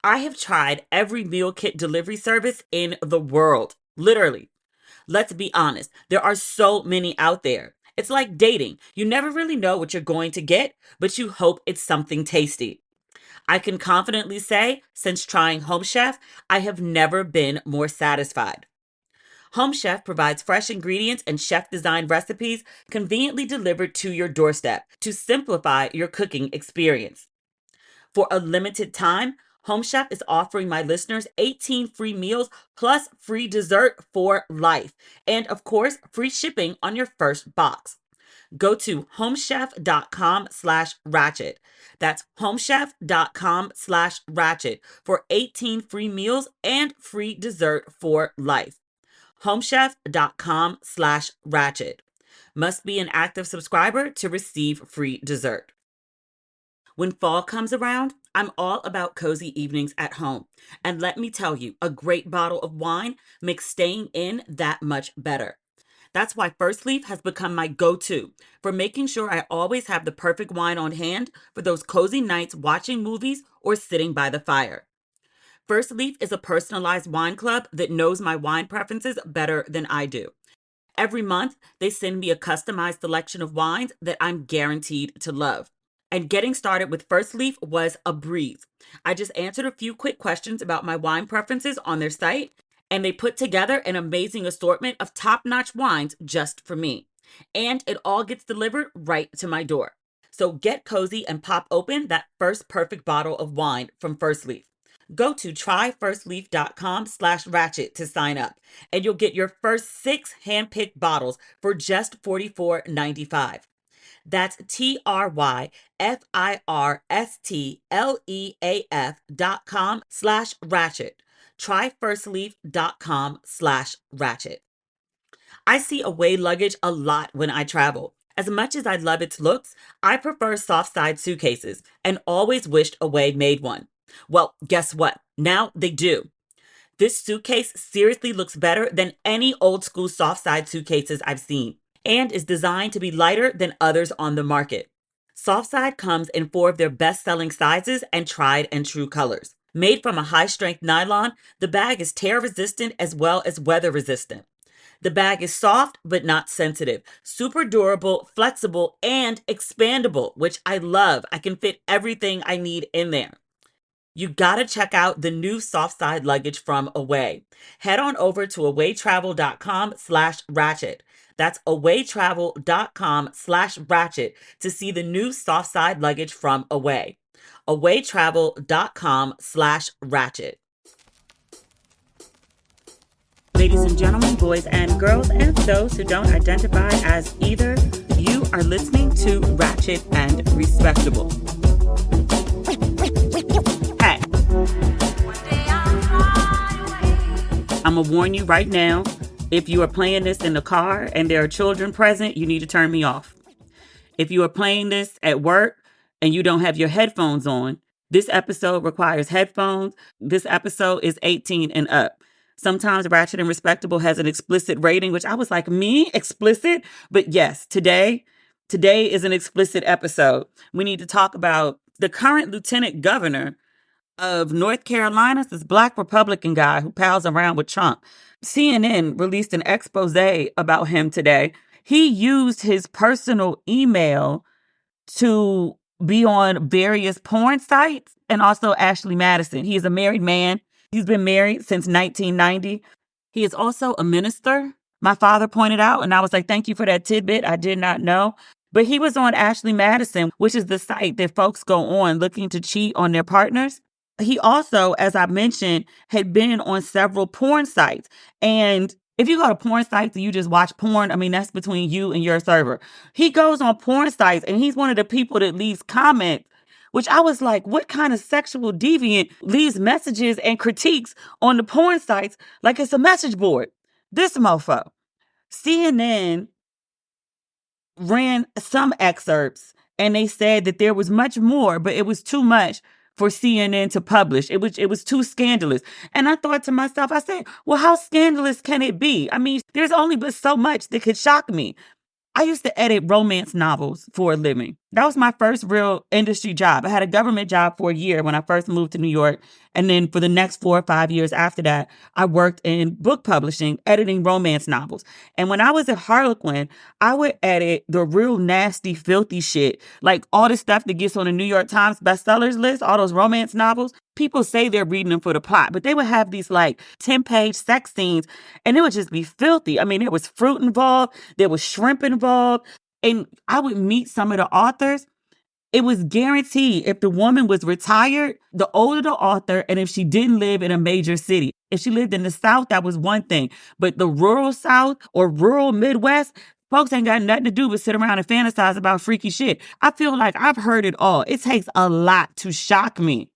I have tried every meal kit delivery service in the world, literally. Let's be honest, there are so many out there. It's like dating. You never really know what you're going to get, but you hope it's something tasty. I can confidently say, since trying Home Chef, I have never been more satisfied. Home Chef provides fresh ingredients and chef designed recipes conveniently delivered to your doorstep to simplify your cooking experience. For a limited time, Home Chef is offering my listeners 18 free meals plus free dessert for life. And of course, free shipping on your first box. Go to homechef.com/ratchet. That's homechef.com/ratchet for 18 free meals and free dessert for life. Homechef.com/ratchet. Must be an active subscriber to receive free dessert. When fall comes around, I'm all about cozy evenings at home. And let me tell you, a great bottle of wine makes staying in that much better. That's why First Leaf has become my go-to for making sure I always have the perfect wine on hand for those cozy nights watching movies or sitting by the fire. First Leaf is a personalized wine club that knows my wine preferences better than I do. Every month, they send me a customized selection of wines that I'm guaranteed to love. And getting started with First Leaf was a breeze. I just answered a few quick questions about my wine preferences on their site, and they put together an amazing assortment of top-notch wines just for me. And it all gets delivered right to my door. So get cozy and pop open that first perfect bottle of wine from First Leaf. Go to tryfirstleaf.com/ratchet to sign up, and you'll get your first 6 hand-picked bottles for just $44.95. That's tryfirstleaf.com/ratchet. Tryfirstleaf.com/ratchet. I see away luggage a lot when I travel. As much as I love its looks, I prefer soft side suitcases and always wished Away made one. Well, guess what? Now they do. This suitcase seriously looks better than any old school soft side suitcases I've seen and is designed to be lighter than others on the market. Softside comes in 4 of their best-selling sizes and tried and true colors. Made from a high-strength nylon, the bag is tear-resistant as well as weather-resistant. The bag is soft but not sensitive, super durable, flexible, and expandable, which I love. I can fit everything I need in there. You gotta check out the new soft side luggage from Away. Head on over to awaytravel.com/ratchet. That's awaytravel.com/ratchet to see the new soft side luggage from Away. awaytravel.com/ratchet. Ladies and gentlemen, boys and girls, and those who don't identify as either, you are listening to Ratchet and Respectable. Hey, I'm gonna warn you right now, if you are playing this in the car and there are children present, you need to turn me off. If you are playing this at work and you don't have your headphones on, this episode requires headphones. This episode is 18 and up. Sometimes Ratchet and Respectable has an explicit rating, which I was like, me? Explicit? But yes, today is an explicit episode. We need to talk about the current lieutenant governor of North Carolina, this black Republican guy who pals around with Trump. CNN released an expose about him today. He used his personal email to be on various porn sites and also Ashley Madison. He is a married man. He's been married since 1990. He is also a minister, my father pointed out, and I was like, thank you for that tidbit. I did not know. But he was on Ashley Madison, which is the site that folks go on looking to cheat on their partners. He also, as I mentioned, had been on several porn sites. And if you go to porn sites and you just watch porn, I mean, that's between you and your server. He goes on porn sites and he's one of the people that leaves comments, which I was like, what kind of sexual deviant leaves messages and critiques on the porn sites like it's a message board? This mofo. CNN ran some excerpts and they said that there was much more, but it was too much for CNN to publish. It was too scandalous. And I thought to myself, I said, well, how scandalous can it be? I mean, there's only but so much that could shock me. I used to edit romance novels for a living. That was my first real industry job. I had a government job for a year when I first moved to New York. And then for the next 4 or 5 years after that, I worked in book publishing, editing romance novels. And when I was at Harlequin, I would edit the real nasty, filthy shit. Like all the stuff that gets on the New York Times bestsellers list, all those romance novels. People say they're reading them for the plot, but they would have these like 10-page sex scenes and it would just be filthy. I mean, there was fruit involved, there was shrimp involved. And I would meet some of the authors. It was guaranteed if the woman was retired, the older the author, and if she didn't live in a major city. If she lived in the South, that was one thing. But the rural South or rural Midwest, folks ain't got nothing to do but sit around and fantasize about freaky shit. I feel like I've heard it all. It takes a lot to shock me.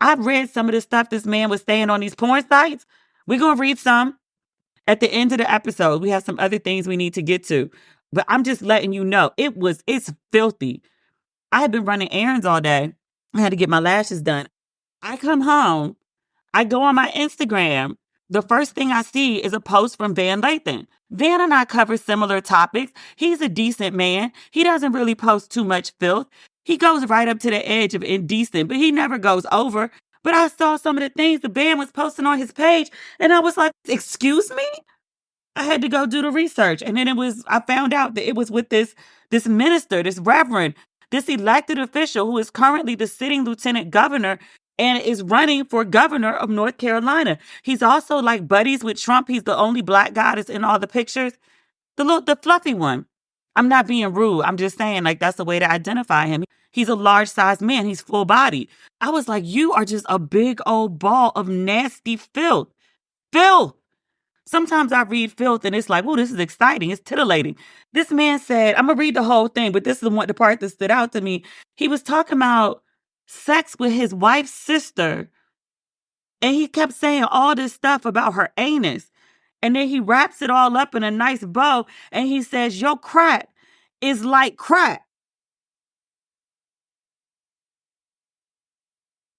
I've read some of the stuff this man was saying on these porn sites. We're going to read some. At the end of the episode, we have some other things we need to get to. But I'm just letting you know, it's filthy. I had been running errands all day. I had to get my lashes done. I come home. I go on my Instagram. The first thing I see is a post from Van Lathan. Van and I cover similar topics. He's a decent man. He doesn't really post too much filth. He goes right up to the edge of indecent, but he never goes over. But I saw some of the things the Van was posting on his page, and I was like, excuse me? I had to go do the research. And then I found out that it was with this minister, this reverend, this elected official who is currently the sitting lieutenant governor and is running for governor of North Carolina. He's also like buddies with Trump. He's the only black guy that's in all the pictures. The fluffy one. I'm not being rude. I'm just saying like that's the way to identify him. He's a large sized man. He's full body. I was like, you are just a big old ball of nasty filth. Filth. Sometimes I read filth and it's like, oh, this is exciting. It's titillating. This man said, I'm going to read the whole thing, but this is the part that stood out to me. He was talking about sex with his wife's sister. And he kept saying all this stuff about her anus. And then he wraps it all up in a nice bow. And he says, your crack is like crack.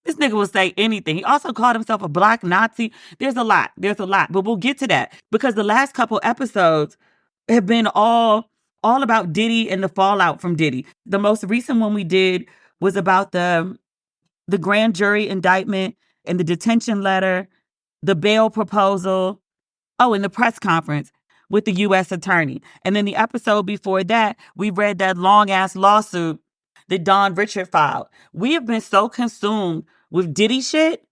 This nigga will say anything. He also called himself a black Nazi. There's a lot. But we'll get to that because the last couple episodes have been all about Diddy and the fallout from Diddy. The most recent one we did was about the grand jury indictment and the detention letter, the bail proposal, and the press conference with the U.S. attorney. And then the episode before that, we read that long-ass lawsuit that Don Richard filed. We have been so consumed with Diddy shit.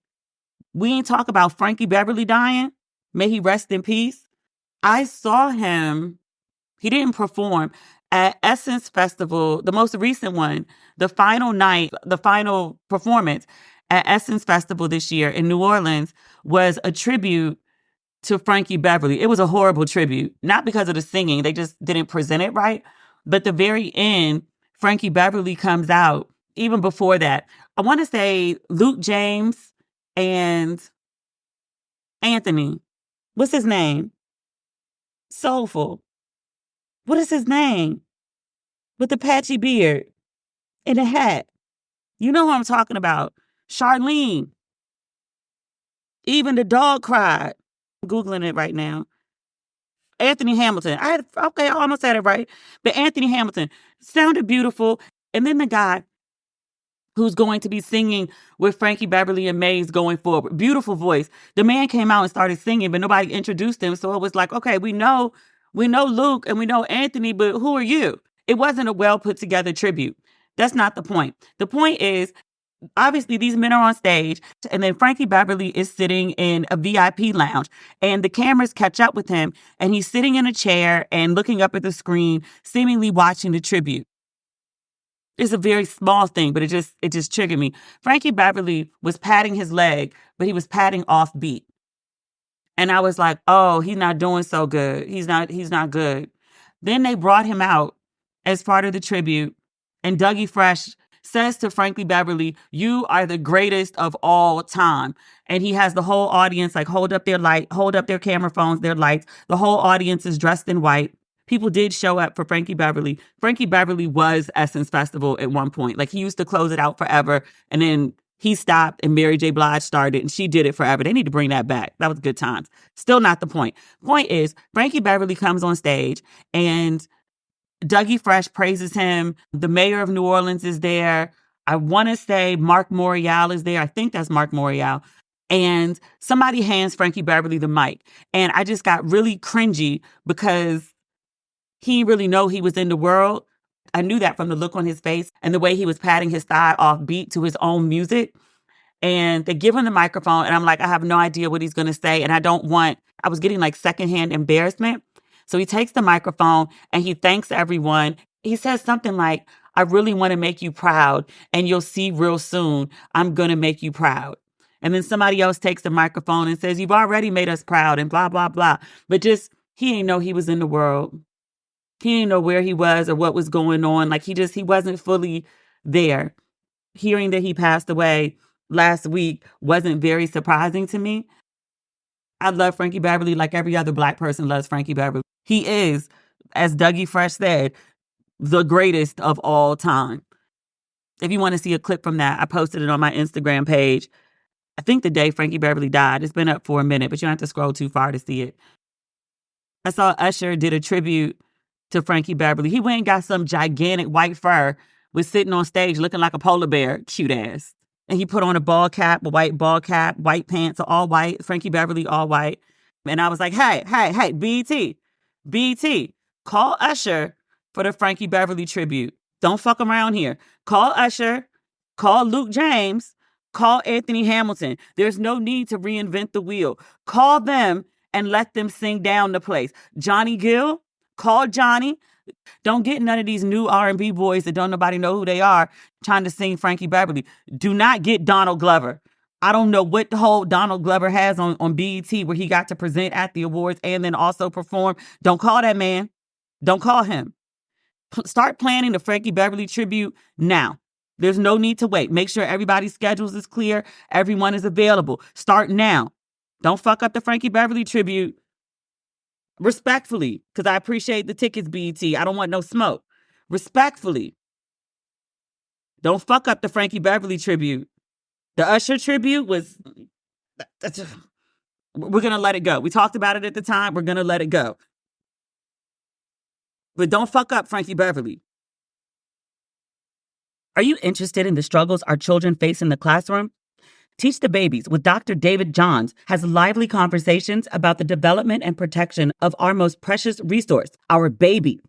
We ain't talk about Frankie Beverly dying. May he rest in peace. I saw him. He didn't perform at Essence Festival, the most recent one, the final night, the final performance at Essence Festival this year in New Orleans was a tribute to Frankie Beverly. It was a horrible tribute, not because of the singing. They just didn't present it right. But the very end, Frankie Beverly comes out. Even before that, I want to say Luke James and Anthony. What's his name? Soulful. What is his name? With the patchy beard and a hat. You know who I'm talking about. Charlene. Even the dog cried. I'm Googling it right now. Anthony Hamilton. I almost had it right. But Anthony Hamilton sounded beautiful. And then the guy who's going to be singing with Frankie Beverly and Maze going forward. Beautiful voice. The man came out and started singing, but nobody introduced him. So it was like, okay, we know Luke and we know Anthony, but who are you? It wasn't a well put together tribute. That's not the point. The point is, obviously, these men are on stage, and then Frankie Beverly is sitting in a VIP lounge, and the cameras catch up with him, and he's sitting in a chair and looking up at the screen, seemingly watching the tribute. It's a very small thing, but it just triggered me. Frankie Beverly was patting his leg, but he was patting off beat. And I was like, oh, he's not doing so good. He's not good. Then they brought him out as part of the tribute, and Dougie Fresh says to Frankie Beverly, you are the greatest of all time. And he has the whole audience like hold up their camera phones, their lights. The whole audience is dressed in white. People did show up for Frankie Beverly. Frankie Beverly was Essence Festival at one point. Like he used to close it out forever. And then he stopped and Mary J. Blige started and she did it forever. They need to bring that back. That was good times. Still not the point. Point is, Frankie Beverly comes on stage and Dougie Fresh praises him. The mayor of New Orleans is there. I want to say Mark Morial is there. I think that's Mark Morial. And somebody hands Frankie Beverly the mic. And I just got really cringy because he didn't really know he was in the world. I knew that from the look on his face and the way he was patting his thigh off beat to his own music. And they give him the microphone, and I'm like, I have no idea what he's going to say. And I was getting like secondhand embarrassment. So he takes the microphone and he thanks everyone. He says something like, I really want to make you proud, and you'll see real soon, I'm going to make you proud. And then somebody else takes the microphone and says, you've already made us proud, and blah, blah, blah. But just, he didn't know he was in the world. He didn't know where he was or what was going on. Like he wasn't fully there. Hearing that he passed away last week wasn't very surprising to me. I love Frankie Beverly like every other Black person loves Frankie Beverly. He is, as Dougie Fresh said, the greatest of all time. If you want to see a clip from that, I posted it on my Instagram page. I think the day Frankie Beverly died. It's been up for a minute, but you don't have to scroll too far to see it. I saw Usher did a tribute to Frankie Beverly. He went and got some gigantic white fur, was sitting on stage looking like a polar bear, cute ass. And he put on a white ball cap, white pants, all white. Frankie Beverly, all white. And I was like, hey, BET, call Usher for the Frankie Beverly tribute. Don't fuck around here. Call Usher, call Luke James, call Anthony Hamilton. There's no need to reinvent the wheel. Call them and let them sing down the place. Johnny Gill, call Johnny. Don't get none of these new R&B boys that don't nobody know who they are trying to sing Frankie Beverly. Do not get Donald Glover. I don't know what the whole Donald Glover has on BET where he got to present at the awards and then also perform. Don't call that man. Don't call him. Start planning the Frankie Beverly tribute now. There's no need to wait. Make sure everybody's schedules is clear. Everyone is available. Start now. Don't fuck up the Frankie Beverly tribute. Respectfully, because I appreciate the tickets, BET. I don't want no smoke. Respectfully. Don't fuck up the Frankie Beverly tribute. The Usher tribute was... We're going to let it go. We talked about it at the time. We're going to let it go. But don't fuck up Frankie Beverly. Are you interested in the struggles our children face in the classroom? Teach the Babies with Dr. David Johns has lively conversations about the development and protection of our most precious resource, our baby.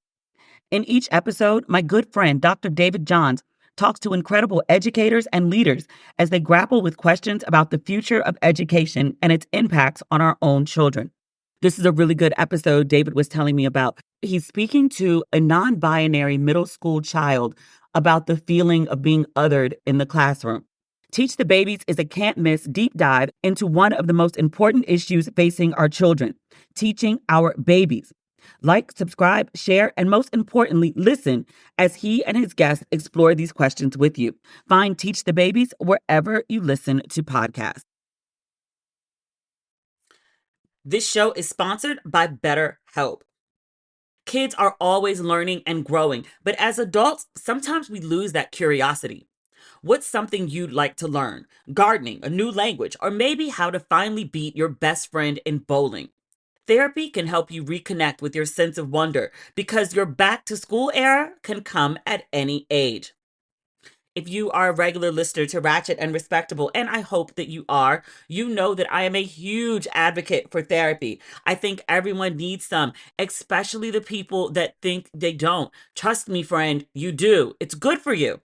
In each episode, my good friend, Dr. David Johns, talks to incredible educators and leaders as they grapple with questions about the future of education and its impacts on our own children. This is a really good episode David was telling me about. He's speaking to a non-binary middle school child about the feeling of being othered in the classroom. Teach the Babies is a can't-miss deep dive into one of the most important issues facing our children, teaching our babies. Like, subscribe, share, and most importantly, listen as he and his guests explore these questions with you. Find Teach the Babies wherever you listen to podcasts. This show is sponsored by BetterHelp. Kids are always learning and growing, but as adults, sometimes we lose that curiosity. What's something you'd like to learn? Gardening, a new language, or maybe how to finally beat your best friend in bowling. Therapy can help you reconnect with your sense of wonder because your back-to-school era can come at any age. If you are a regular listener to Ratchet and Respectable, and I hope that you are, you know that I am a huge advocate for therapy. I think everyone needs some, especially the people that think they don't. Trust me, friend, you do. It's good for you.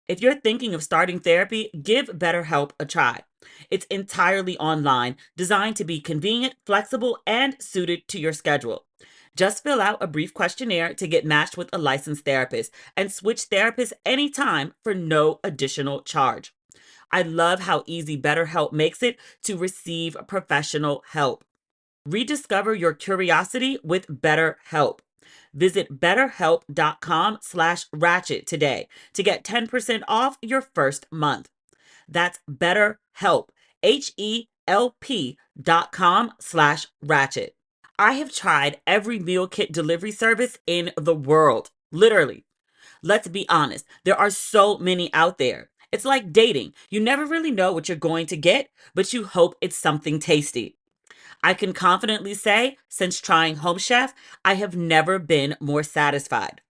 If you're thinking of starting therapy, give BetterHelp a try. It's entirely online, designed to be convenient, flexible, and suited to your schedule. Just fill out a brief questionnaire to get matched with a licensed therapist and switch therapists anytime for no additional charge. I love how easy BetterHelp makes it to receive professional help. Rediscover your curiosity with BetterHelp. Visit betterhelp.com/ratchet today to get 10% off your first month. That's BetterHelp, HELP.com/ratchet. I have tried every meal kit delivery service in the world. Literally. Let's be honest, there are so many out there. It's like dating. You never really know what you're going to get, but you hope it's something tasty. I can confidently say, since trying Home Chef, I have never been more satisfied.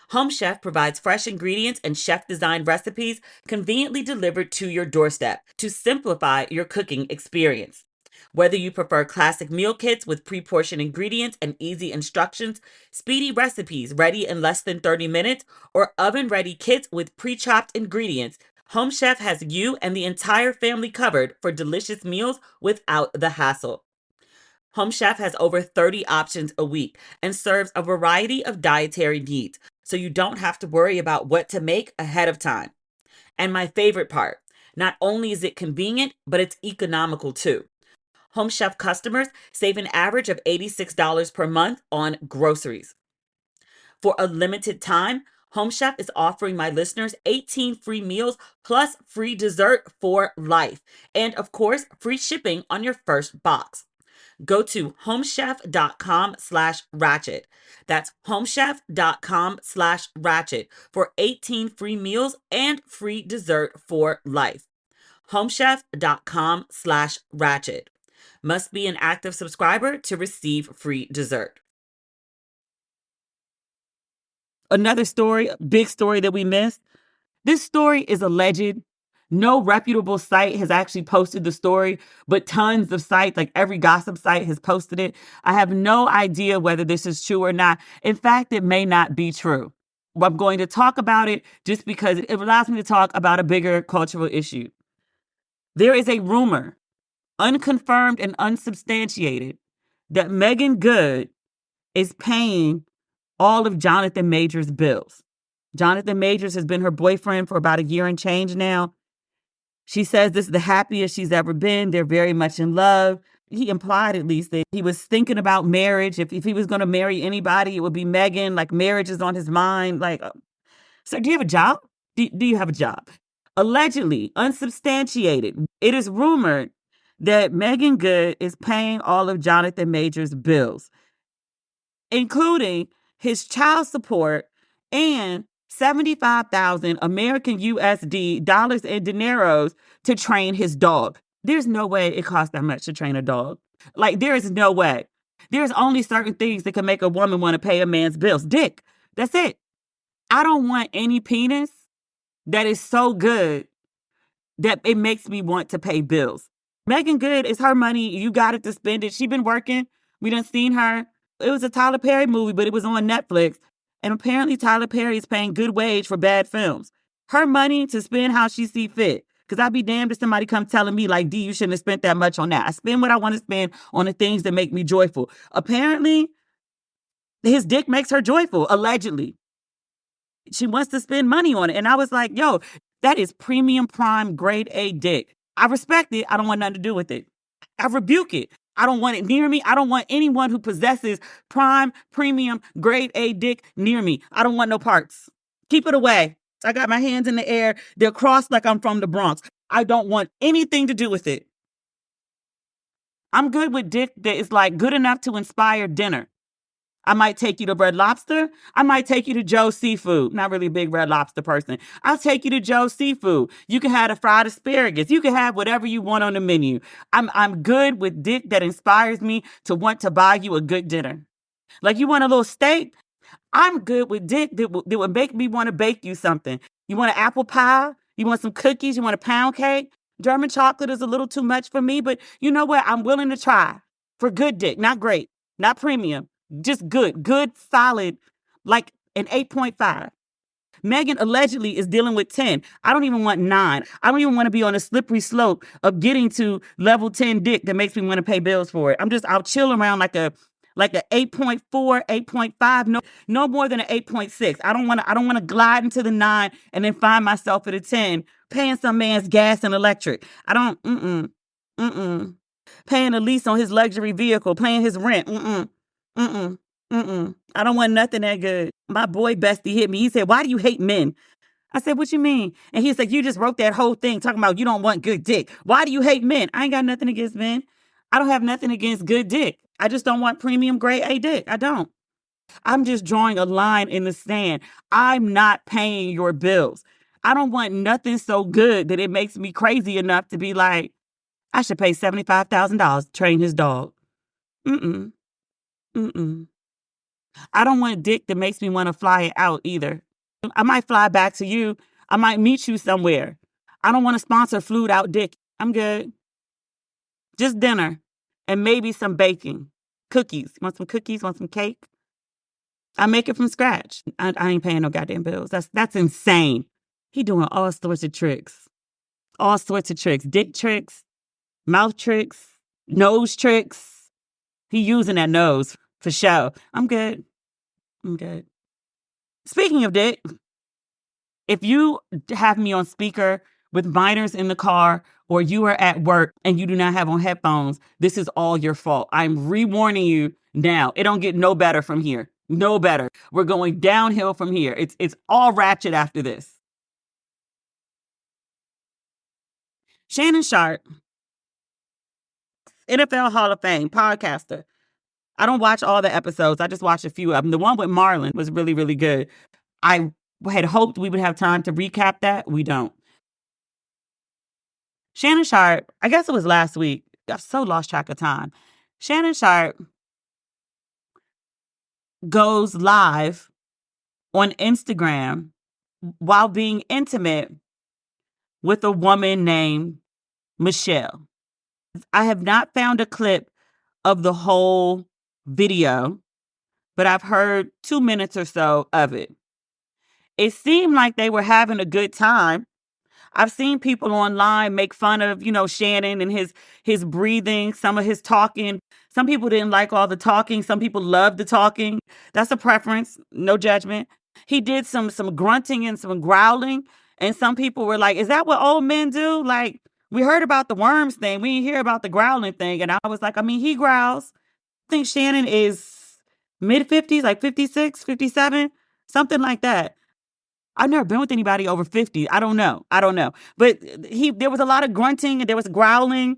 Home Chef provides fresh ingredients and chef-designed recipes conveniently delivered to your doorstep to simplify your cooking experience. Whether you prefer classic meal kits with pre-portioned ingredients and easy instructions, speedy recipes ready in less than 30 minutes, or oven-ready kits with pre-chopped ingredients, Home Chef has you and the entire family covered for delicious meals without the hassle. Home Chef has over 30 options a week and serves a variety of dietary needs, so you don't have to worry about what to make ahead of time. And my favorite part, not only is it convenient, but it's economical too. Home Chef customers save an average of $86 per month on groceries. For a limited time, Home Chef is offering my listeners 18 free meals plus free dessert for life. And of course, free shipping on your first box. Go to homechef.com/ratchet. That's homechef.com/ratchet for 18 free meals and free dessert for life. homechef.com/ratchet. Must be an active subscriber to receive free dessert. Another story, big story that we missed. This story is alleged. No reputable site has actually posted the story, but tons of sites, like every gossip site, has posted it. I have no idea whether this is true or not. In fact, it may not be true. I'm going to talk about it just because it allows me to talk about a bigger cultural issue. There is a rumor, unconfirmed and unsubstantiated, that Megan Good is paying all of Jonathan Majors' bills. Jonathan Majors has been her boyfriend for about a year and change now. She says this is the happiest she's ever been. They're very much in love. He implied, at least, that he was thinking about marriage. If he was going to marry anybody, it would be Megan. Like, marriage is on his mind. Like, so do you have a job? Do you have a job? Allegedly, unsubstantiated, it is rumored that Megan Good is paying all of Jonathan Majors' bills, including his child support and 75,000 American USD dollars and dineros to train his dog. There's no way it costs that much to train a dog. Like, there is no way. There's only certain things that can make a woman want to pay a man's bills. Dick. That's it. I don't want any penis that is so good that it makes me want to pay bills. Megan Good, is her money. You got it to spend it. She been working. We done seen her. It was a Tyler Perry movie, but it was on Netflix. And apparently Tyler Perry is paying good wage for bad films. Her money to spend how she see fit. Because I'd be damned if somebody come telling me, like, D, you shouldn't have spent that much on that. I spend what I want to spend on the things that make me joyful. Apparently, his dick makes her joyful, allegedly. She wants to spend money on it. And I was like, yo, that is premium prime grade A dick. I respect it. I don't want nothing to do with it. I rebuke it. I don't want it near me. I don't want anyone who possesses prime, premium, grade A dick near me. I don't want no parts. Keep it away. I got my hands in the air. They're crossed like I'm from the Bronx. I don't want anything to do with it. I'm good with dick that is like good enough to inspire dinner. I might take you to Red Lobster. I might take you to Joe's Seafood. Not really a big Red Lobster person. I'll take you to Joe's Seafood. You can have a fried asparagus. You can have whatever you want on the menu. I'm good with dick that inspires me to want to buy you a good dinner. Like, you want a little steak? I'm good with dick that would make me want to bake you something. You want an apple pie? You want some cookies? You want a pound cake? German chocolate is a little too much for me, but you know what? I'm willing to try for good dick, not great, not premium, just good, solid, like an 8.5. Megan allegedly is dealing with 10. I don't even want 9. I don't even want to be on a slippery slope of getting to level 10 dick that makes me want to pay bills for it. I'll chill around like a 8.4, 8.5, no more than an 8.6. I don't want to glide into the 9 and then find myself at a 10 paying some man's gas and electric. I don't paying a lease on his luxury vehicle, paying his rent. I don't want nothing that good. My boy bestie hit me. He said, "Why do you hate men?" I said, "What you mean?" And he said, "You just wrote that whole thing talking about you don't want good dick. Why do you hate men?" I ain't got nothing against men. I don't have nothing against good dick. I just don't want premium grade A dick. I don't. I'm just drawing a line in the sand. I'm not paying your bills. I don't want nothing so good that it makes me crazy enough to be like, I should pay $75,000 to train his dog. Mm-mm. Mm-mm. I don't want a dick that makes me want to fly it out either. I might fly back to you. I might meet you somewhere. I don't want to sponsor flued out dick. I'm good. Just dinner and maybe some baking. Cookies. Want some cookies? Want some cake? I make it from scratch. I ain't paying no goddamn bills. That's insane. He doing all sorts of tricks. All sorts of tricks. Dick tricks, mouth tricks, nose tricks. He using that nose for show. I'm good. I'm good. Speaking of dick, if you have me on speaker with minors in the car or you are at work and you do not have on headphones, this is all your fault. I'm re-warning you now. It don't get no better from here. No better. We're going downhill from here. It's all ratchet after this. Shannon Sharpe, NFL Hall of Fame podcaster. I don't watch all the episodes. I just watched a few of them. The one with Marlon was really, really good. I had hoped we would have time to recap that. We don't. Shannon Sharpe, I guess it was last week. I've so lost track of time. Shannon Sharpe goes live on Instagram while being intimate with a woman named Michelle. I have not found a clip of the whole video, but I've heard 2 minutes or so of it. It seemed like they were having a good time. I've seen people online make fun of, Shannon and his breathing, some of his talking. Some people didn't like all the talking. Some people loved the talking. That's a preference. No judgment. He did some grunting and some growling. And some people were like, is that what old men do? Like, we heard about the worms thing. We didn't hear about the growling thing. And I was like, I mean, he growls. I think Shannon is mid-50s, like 56, 57, something like that. I've never been with anybody over 50. I don't know. But there was a lot of grunting and there was growling.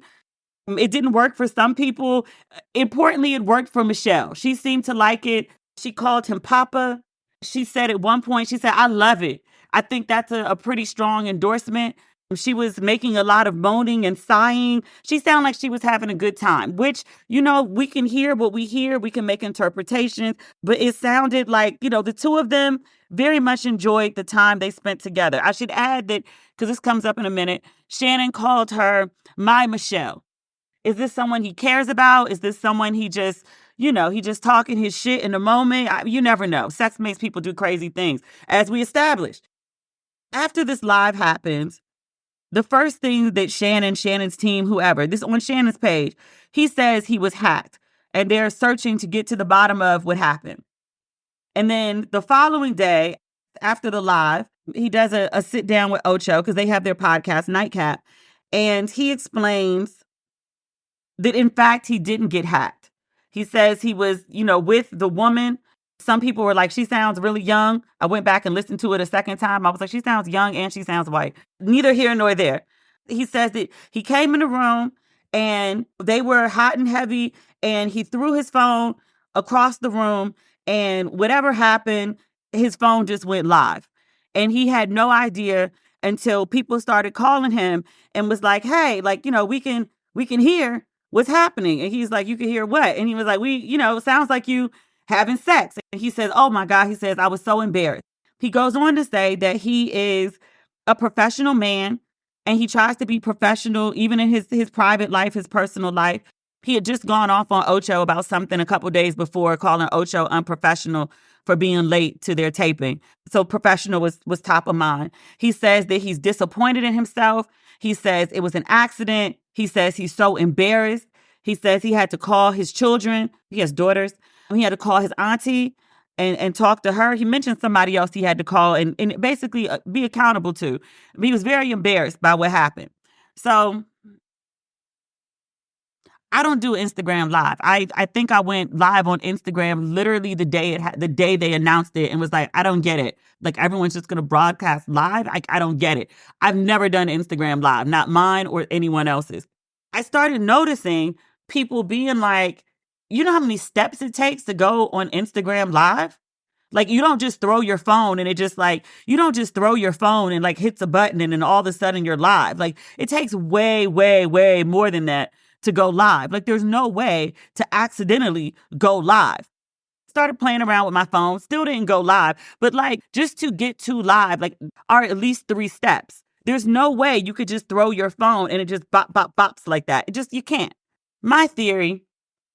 It didn't work for some people. Importantly, it worked for Michelle. She seemed to like it. She called him Papa. She said at one point, she said, I love it. I think that's a pretty strong endorsement. She was making a lot of moaning and sighing. She sounded like she was having a good time, which, we can hear what we hear. We can make interpretations, but it sounded like, the two of them very much enjoyed the time they spent together. I should add that, because this comes up in a minute, Shannon called her my Michelle. Is this someone he cares about? Is this someone he just talking his shit in the moment? You never know. Sex makes people do crazy things, as we established. After this live happens, the first thing that Shannon's team, whoever, this on Shannon's page, he says he was hacked and they're searching to get to the bottom of what happened. And then the following day, after the live, he does a sit down with Ocho because they have their podcast, Nightcap. And he explains that, in fact, he didn't get hacked. He says he was, with the woman. Some people were like, she sounds really young. I went back and listened to it a second time. I was like, she sounds young and she sounds white. Neither here nor there. He says that he came in the room and they were hot and heavy and he threw his phone across the room and whatever happened, his phone just went live. And he had no idea until people started calling him and was like, hey, we can hear what's happening. And he's like, you can hear what? And he was like, it sounds like you having sex. And he says, oh my God, he says, I was so embarrassed. He goes on to say that he is a professional man and he tries to be professional even in his private life, his personal life. He had just gone off on Ocho about something a couple days before, calling Ocho unprofessional for being late to their taping. So professional was top of mind. He says that he's disappointed in himself. He says it was an accident. He says he's so embarrassed. He says he had to call his children. He has daughters. He had to call his auntie and talk to her. He mentioned somebody else he had to call and basically be accountable to. He was very embarrassed by what happened. So I don't do Instagram live. I think I went live on Instagram literally the day they announced it and was like, I don't get it. Like everyone's just going to broadcast live. I don't get it. I've never done Instagram live, not mine or anyone else's. I started noticing people being like, you know how many steps it takes to go on Instagram live? Like, you don't just throw your phone and it just like, you don't just throw your phone and like hits a button and then all of a sudden you're live. Like, it takes way, way, way more than that to go live. Like, there's no way to accidentally go live. Started playing around with my phone, still didn't go live, but like, just to get to live, like, are at least 3 steps. There's no way you could just throw your phone and it just bop, bop, bops like that. It just, you can't. My theory,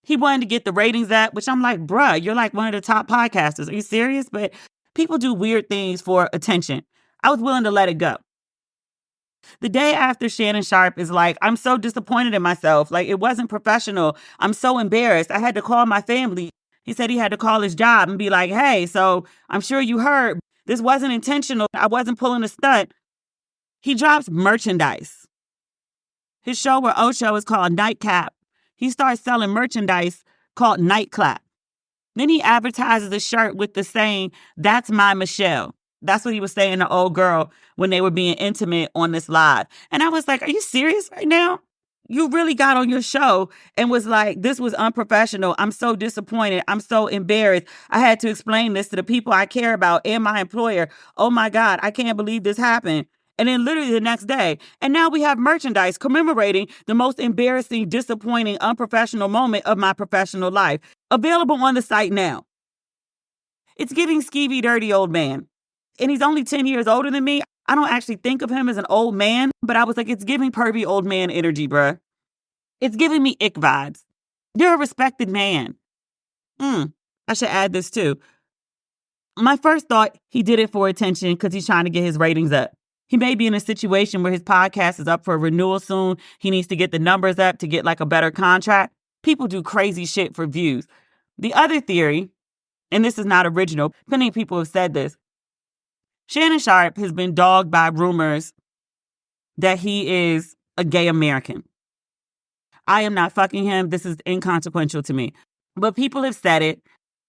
he wanted to get the ratings up, which I'm like, bruh, you're like one of the top podcasters. Are you serious? But people do weird things for attention. I was willing to let it go. The day after, Shannon Sharpe is like, I'm so disappointed in myself. Like, it wasn't professional. I'm so embarrassed. I had to call my family. He said he had to call his job and be like, hey, so I'm sure you heard this wasn't intentional. I wasn't pulling a stunt. He drops merchandise. His show with Ocho is called Nightcap. He starts selling merchandise called Nightclap. Then he advertises a shirt with the saying, that's my Michelle. That's what he was saying to old girl when they were being intimate on this live. And I was like, are you serious right now? You really got on your show and was like, this was unprofessional. I'm so disappointed. I'm so embarrassed. I had to explain this to the people I care about and my employer. Oh my God, I can't believe this happened. And then literally the next day, and now we have merchandise commemorating the most embarrassing, disappointing, unprofessional moment of my professional life. Available on the site now. It's giving skeevy, dirty old man. And he's only 10 years older than me. I don't actually think of him as an old man, but I was like, it's giving pervy old man energy, bruh. It's giving me ick vibes. You're a respected man. I should add this too. My first thought, he did it for attention because he's trying to get his ratings up. He may be in a situation where his podcast is up for renewal soon. He needs to get the numbers up to get like a better contract. People do crazy shit for views. The other theory, and this is not original, many people have said this, Shannon Sharpe has been dogged by rumors that he is a gay American. I am not fucking him. This is inconsequential to me. But people have said it.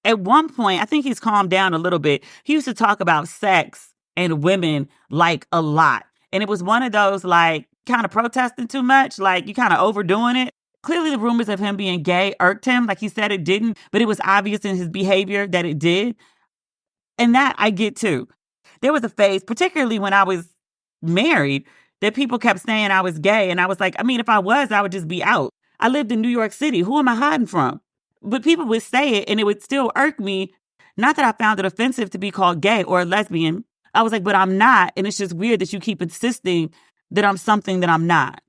At one point, I think he's calmed down a little bit. He used to talk about sex and women like a lot. And it was one of those like kind of protesting too much, like you kind of overdoing it. Clearly the rumors of him being gay irked him. Like he said it didn't, but it was obvious in his behavior that it did. And that I get too. There was a phase, particularly when I was married, that people kept saying I was gay. And I was like, I mean, if I was, I would just be out. I lived in New York City. Who am I hiding from? But people would say it and it would still irk me. Not that I found it offensive to be called gay or lesbian. I was like, but I'm not. And it's just weird that you keep insisting that I'm something that I'm not.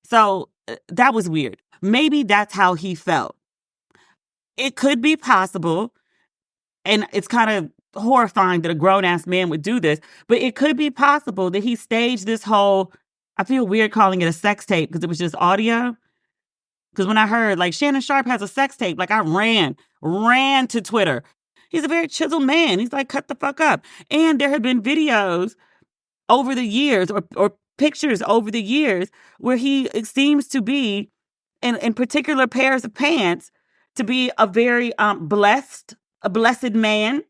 So that was weird. Maybe that's how he felt. It could be possible. And it's kind of horrifying that a grown-ass man would do this, but it could be possible that he staged this whole, I feel weird calling it a sex tape because it was just audio. Because when I heard like Shannon Sharpe has a sex tape, like I ran to Twitter. He's a very chiseled man. He's like, cut the fuck up. And there have been videos over the years or pictures over the years where he seems to be in particular pairs of pants to be a very blessed man.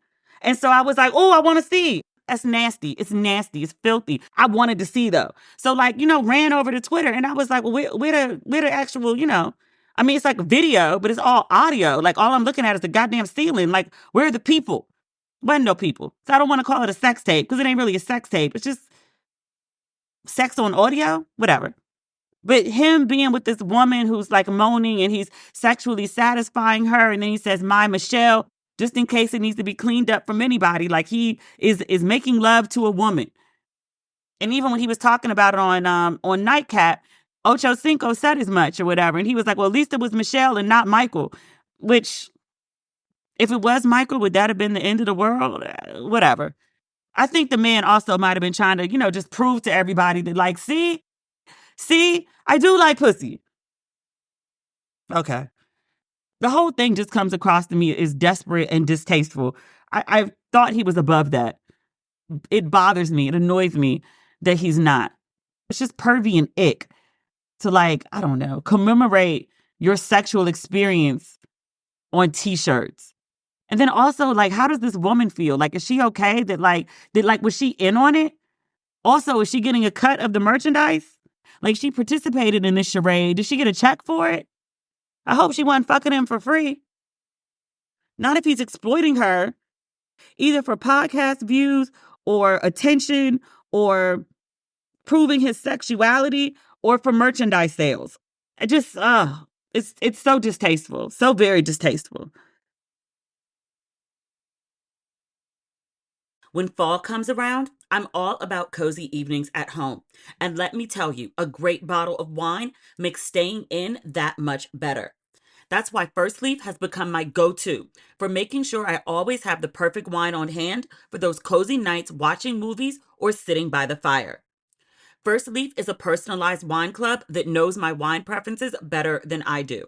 And so I was like, oh, I want to see. That's nasty. It's nasty. It's filthy. I wanted to see though. So like, ran over to Twitter and I was like, well, where the actual, I mean, it's like a video, but it's all audio. Like all I'm looking at is the goddamn ceiling. Like, where are the people? Wasn't no people. So I don't want to call it a sex tape because it ain't really a sex tape. It's just sex on audio, whatever. But him being with this woman who's like moaning and he's sexually satisfying her. And then he says, my Michelle, just in case it needs to be cleaned up from anybody. Like he is making love to a woman. And even when he was talking about it on Nightcap, Ocho Cinco said as much or whatever. And he was like, well, at least it was Michelle and not Michael, which if it was Michael, would that have been the end of the world? Whatever. I think the man also might have been trying to, just prove to everybody that like, see, I do like pussy. Okay. The whole thing just comes across to me as desperate and distasteful. I thought he was above that. It bothers me. It annoys me that he's not. It's just pervy and ick to like, I don't know, commemorate your sexual experience on t-shirts. And then also like, how does this woman feel? Like, is she okay was she in on it? Also, is she getting a cut of the merchandise? Like she participated in this charade. Did she get a check for it? I hope she wasn't fucking him for free. Not if he's exploiting her either for podcast views or attention or proving his sexuality or for merchandise sales. It just, it's so distasteful, so very distasteful. When fall comes around, I'm all about cozy evenings at home. And let me tell you, a great bottle of wine makes staying in that much better. That's why First Leaf has become my go to for making sure I always have the perfect wine on hand for those cozy nights watching movies or sitting by the fire. First Leaf is a personalized wine club that knows my wine preferences better than I do.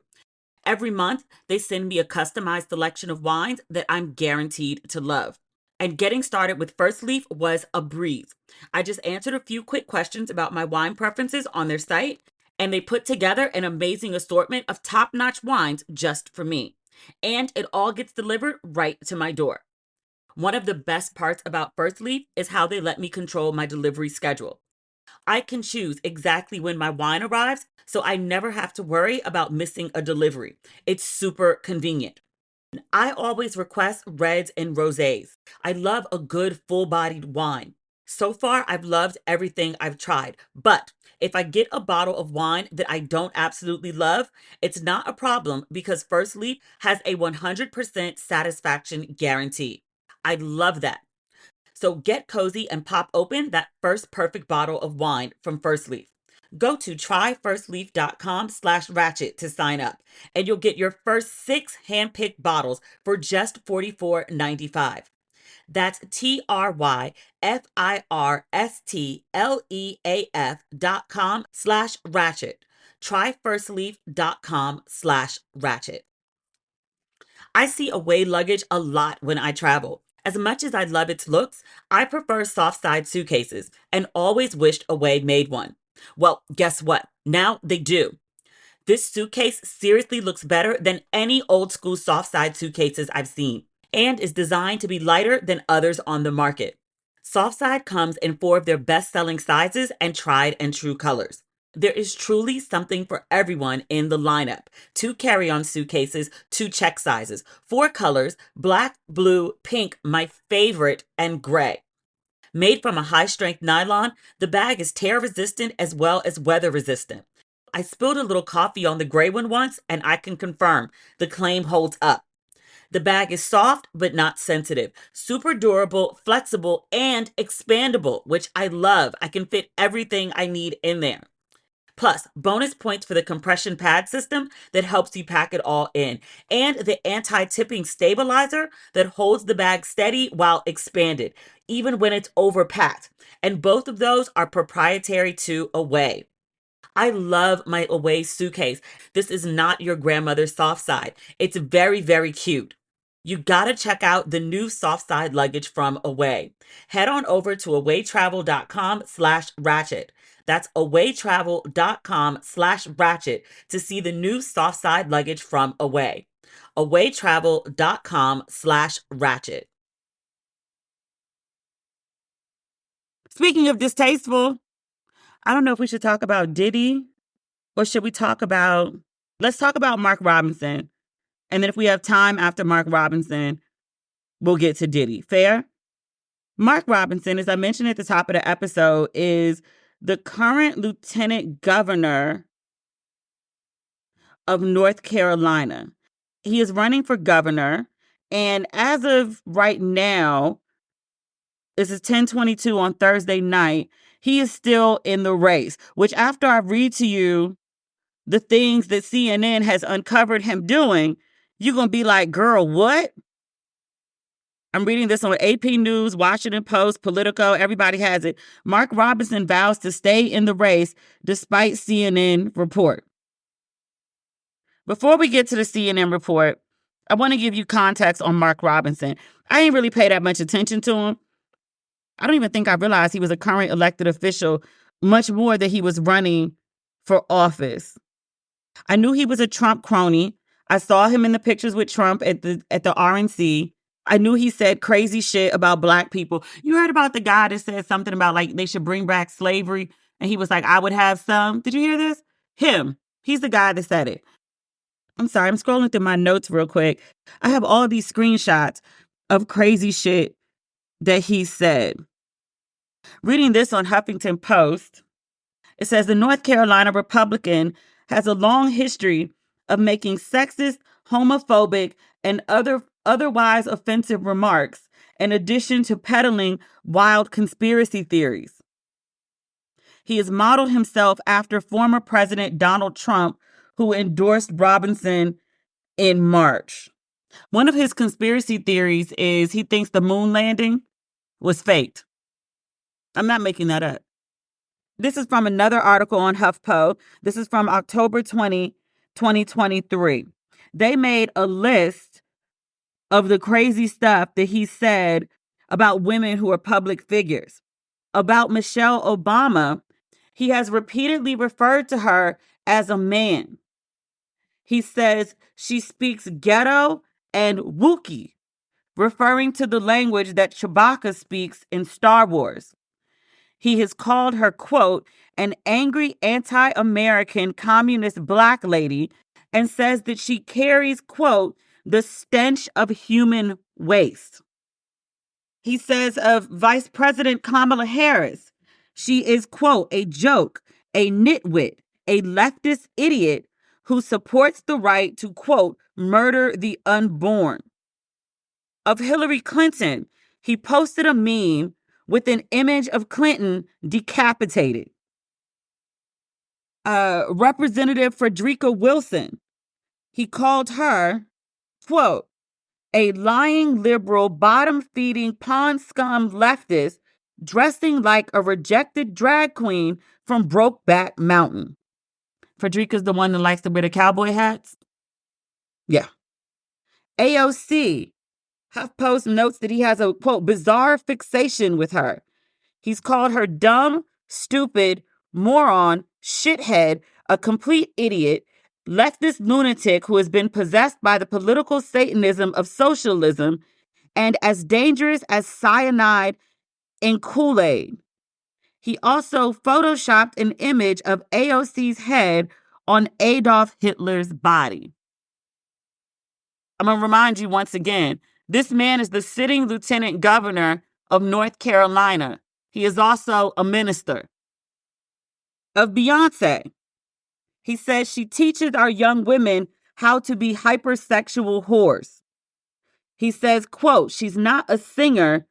Every month, they send me a customized selection of wines that I'm guaranteed to love. And getting started with First Leaf was a breeze. I just answered a few quick questions about my wine preferences on their site, and they put together an amazing assortment of top notch wines just for me. And it all gets delivered right to my door. One of the best parts about First Leaf is how they let me control my delivery schedule. I can choose exactly when my wine arrives, so I never have to worry about missing a delivery. It's super convenient. I always request reds and rosés. I love a good full-bodied wine. So far, I've loved everything I've tried, but if I get a bottle of wine that I don't absolutely love, it's not a problem because First Leaf has a 100% satisfaction guarantee. I love that. So get cozy and pop open that first perfect bottle of wine from First Leaf. Go to tryfirstleaf.com/ratchet to sign up, and you'll get your first 6 hand-picked bottles for just $44.95. That's tryfirstleaf.com/ratchet. Tryfirstleaf.com/ratchet. I see away luggage a lot when I travel. As much as I love its looks, I prefer soft side suitcases and always wished Away made one. Well, guess what? Now they do. This suitcase seriously looks better than any old school soft side suitcases I've seen and is designed to be lighter than others on the market. Softside comes in 4 of their best selling sizes and tried and true colors. There is truly something for everyone in the lineup. 2 carry-on suitcases, 2 check sizes, 4 colors, black, blue, pink, my favorite, and gray. Made from a high-strength nylon, the bag is tear-resistant as well as weather-resistant. I spilled a little coffee on the gray one once, and I can confirm the claim holds up. The bag is soft but not sensitive, super durable, flexible, and expandable, which I love. I can fit everything I need in there. Plus, bonus points for the compression pad system that helps you pack it all in, and the anti-tipping stabilizer that holds the bag steady while expanded, even when it's overpacked. And both of those are proprietary to Away. I love my Away suitcase. This is not your grandmother's soft side. It's very, very cute. You gotta check out the new soft side luggage from Away. Head on over to awaytravel.com/ratchet. That's awaytravel.com/ratchet to see the new soft side luggage from Away. awaytravel.com/ratchet. Speaking of distasteful, I don't know if we should talk about Diddy or should we talk about, let's talk about Mark Robinson. And then if we have time after Mark Robinson, we'll get to Diddy. Fair? Mark Robinson, as I mentioned at the top of the episode, is the current lieutenant governor of North Carolina. He is running for governor. And as of right now, this is 10:22 on Thursday night, he is still in the race, which after I read to you the things that CNN has uncovered him doing, you're going to be like, girl, what? I'm reading this on AP News, Washington Post, Politico, everybody has it. Mark Robinson vows to stay in the race despite CNN report. Before we get to the CNN report, I want to give you context on Mark Robinson. I didn't really pay that much attention to him. I don't even think I realized he was a current elected official, much more that he was running for office. I knew he was a Trump crony. I saw him in the pictures with Trump at the RNC. I knew he said crazy shit about black people. You heard about the guy that said something about like they should bring back slavery, and he was like, I would have some. Did you hear this? Him. He's the guy that said it. I'm sorry, I'm scrolling through my notes real quick. I have all these screenshots. of crazy shit that he said. Reading this on Huffington Post, it says the North Carolina Republican has a long history of making sexist, homophobic, and otherwise offensive remarks, in addition to peddling wild conspiracy theories. He has modeled himself after former President Donald Trump, who endorsed Robinson in March. One of his conspiracy theories is he thinks the moon landing was faked. I'm not making that up. This is from another article on HuffPo. This is from October 2023. They made a list of the crazy stuff that he said about women who are public figures. About Michelle Obama, he has repeatedly referred to her as a man. He says she speaks ghetto and Wookiee, referring to the language that Chewbacca speaks in Star Wars. He has called her, quote, an angry anti-American communist black lady, and says that she carries, quote, the stench of human waste. He says of Vice President Kamala Harris, she is, quote, a joke, a nitwit, a leftist idiot who supports the right to, quote, murder the unborn. Of Hillary Clinton, he posted a meme with an image of Clinton decapitated. Representative Frederica Wilson, he called her, quote, a lying liberal, bottom-feeding, pond scum leftist dressing like a rejected drag queen from Brokeback Mountain. Frederica's the one that likes to wear the cowboy hats? Yeah. AOC, HuffPost notes that he has a, quote, bizarre fixation with her. He's called her dumb, stupid, moron, shithead, a complete idiot, leftist lunatic who has been possessed by the political Satanism of socialism, and as dangerous as cyanide in Kool-Aid. He also photoshopped an image of AOC's head on Adolf Hitler's body. I'm going to remind you once again, this man is the sitting lieutenant governor of North Carolina. He is also a minister. Of Beyonce, he says she teaches our young women how to be hypersexual whores. He says, quote, she's not a singer,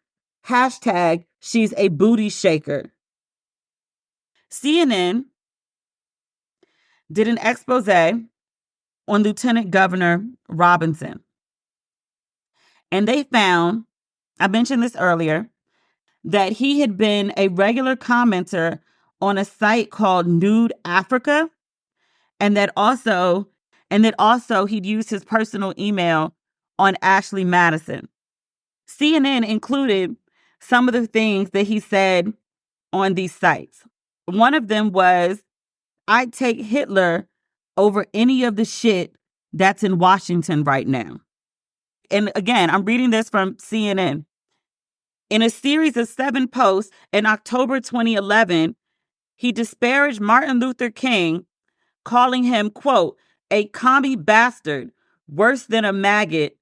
hashtag, she's a booty shaker. CNN did an expose on Lieutenant Governor Robinson. And they found, I mentioned this earlier, that he had been a regular commenter on a site called Nude Africa, and that also he'd used his personal email on Ashley Madison. CNN included some of the things that he said on these sites. One of them was, I'd take Hitler over any of the shit that's in Washington right now. And again, I'm reading this from CNN. In a series of 7 posts in October 2011, he disparaged Martin Luther King, calling him, quote, a commie bastard, worse than a maggot,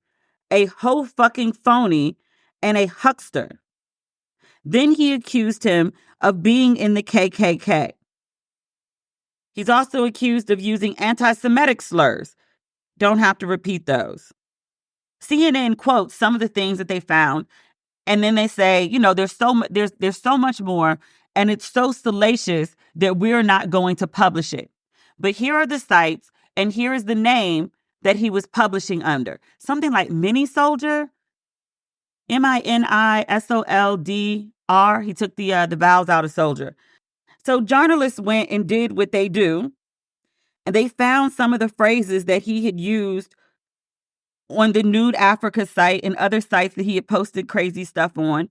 a ho fucking phony, and a huckster. Then he accused him of being in the KKK. He's also accused of using anti-Semitic slurs. Don't have to repeat those. CNN quotes some of the things that they found, and then they say, you know, there's so much more, and it's so salacious that we're not going to publish it. But here are the sites, and here is the name that he was publishing under. Something like Mini Soldier, MINISOLDR. He took the vowels out of soldier. So journalists went and did what they do, and they found some of the phrases that he had used on the Nude Africa site and other sites that he had posted crazy stuff on.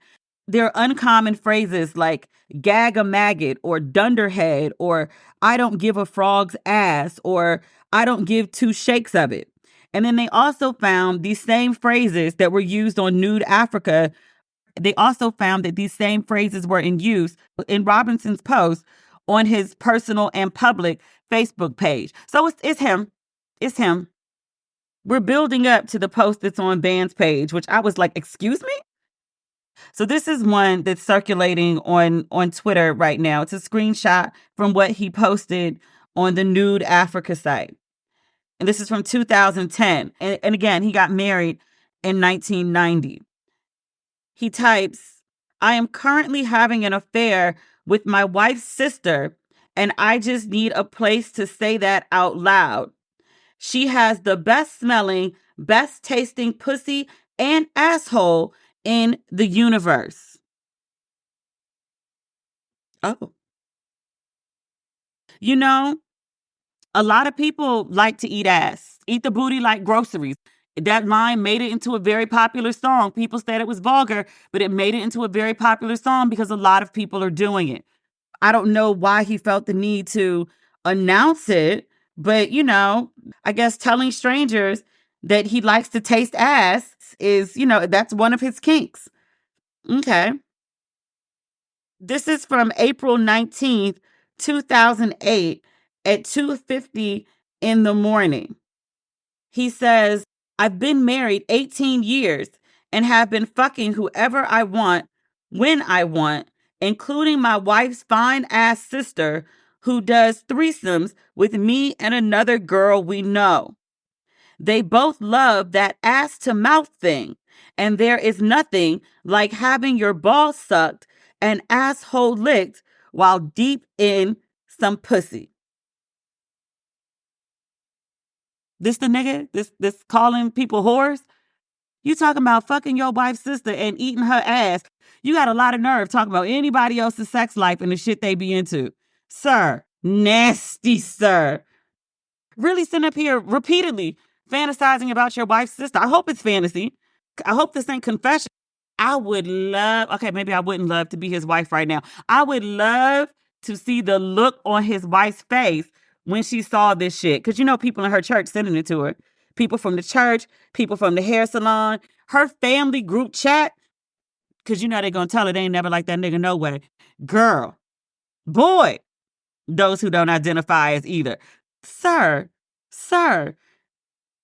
There are uncommon phrases like gag a maggot or dunderhead or I don't give a frog's ass or I don't give 2 shakes of it. And then they also found these same phrases that were used on Nude Africa. They also found that these same phrases were in use in Robinson's post on his personal and public Facebook page. So it's him. It's him. We're building up to the post that's on Band's page, which I was like, excuse me? So this is one that's circulating on Twitter right now. It's a screenshot from what he posted on the Nude Africa site. And this is from 2010. And again, he got married in 1990. He types, I am currently having an affair with my wife's sister, and I just need a place to say that out loud. She has the best smelling, best tasting pussy and asshole in the universe. Oh. You know, a lot of people like to eat ass, eat the booty like groceries. That line made it into a very popular song. People said it was vulgar, but it made it into a very popular song because a lot of people are doing it. I don't know why he felt the need to announce it, but I guess telling strangers that he likes to taste ass is, that's one of his kinks. Okay. This is from April 19th, 2008 at 2:50 in the morning. He says, I've been married 18 years and have been fucking whoever I want when I want, including my wife's fine ass sister who does threesomes with me and another girl we know. They both love that ass to mouth thing, and there is nothing like having your balls sucked and asshole licked while deep in some pussy. This the nigga? This calling people whores? You talking about fucking your wife's sister and eating her ass. You got a lot of nerve talking about anybody else's sex life and the shit they be into. Sir, nasty sir. Really sitting up here repeatedly fantasizing about your wife's sister. I hope it's fantasy. I hope this ain't confession. I would love, okay, maybe I wouldn't love to be his wife right now. I would love to see the look on his wife's face when she saw this shit. Because people in her church sending it to her. People from the church, people from the hair salon, her family group chat. Because they're going to tell her they ain't never like that nigga no way. Girl, boy, those who don't identify as either. Sir,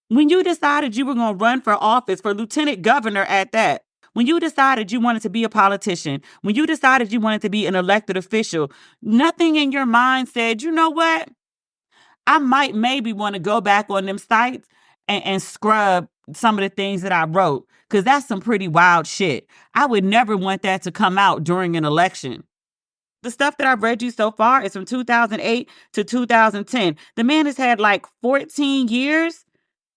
when you decided you were going to run for office, for lieutenant governor at that, when you decided you wanted to be a politician, when you decided you wanted to be an elected official, nothing in your mind said, you know what? I might maybe want to go back on them sites and scrub some of the things that I wrote, because that's some pretty wild shit. I would never want that to come out during an election. The stuff that I've read you so far is from 2008 to 2010. The man has had like 14 years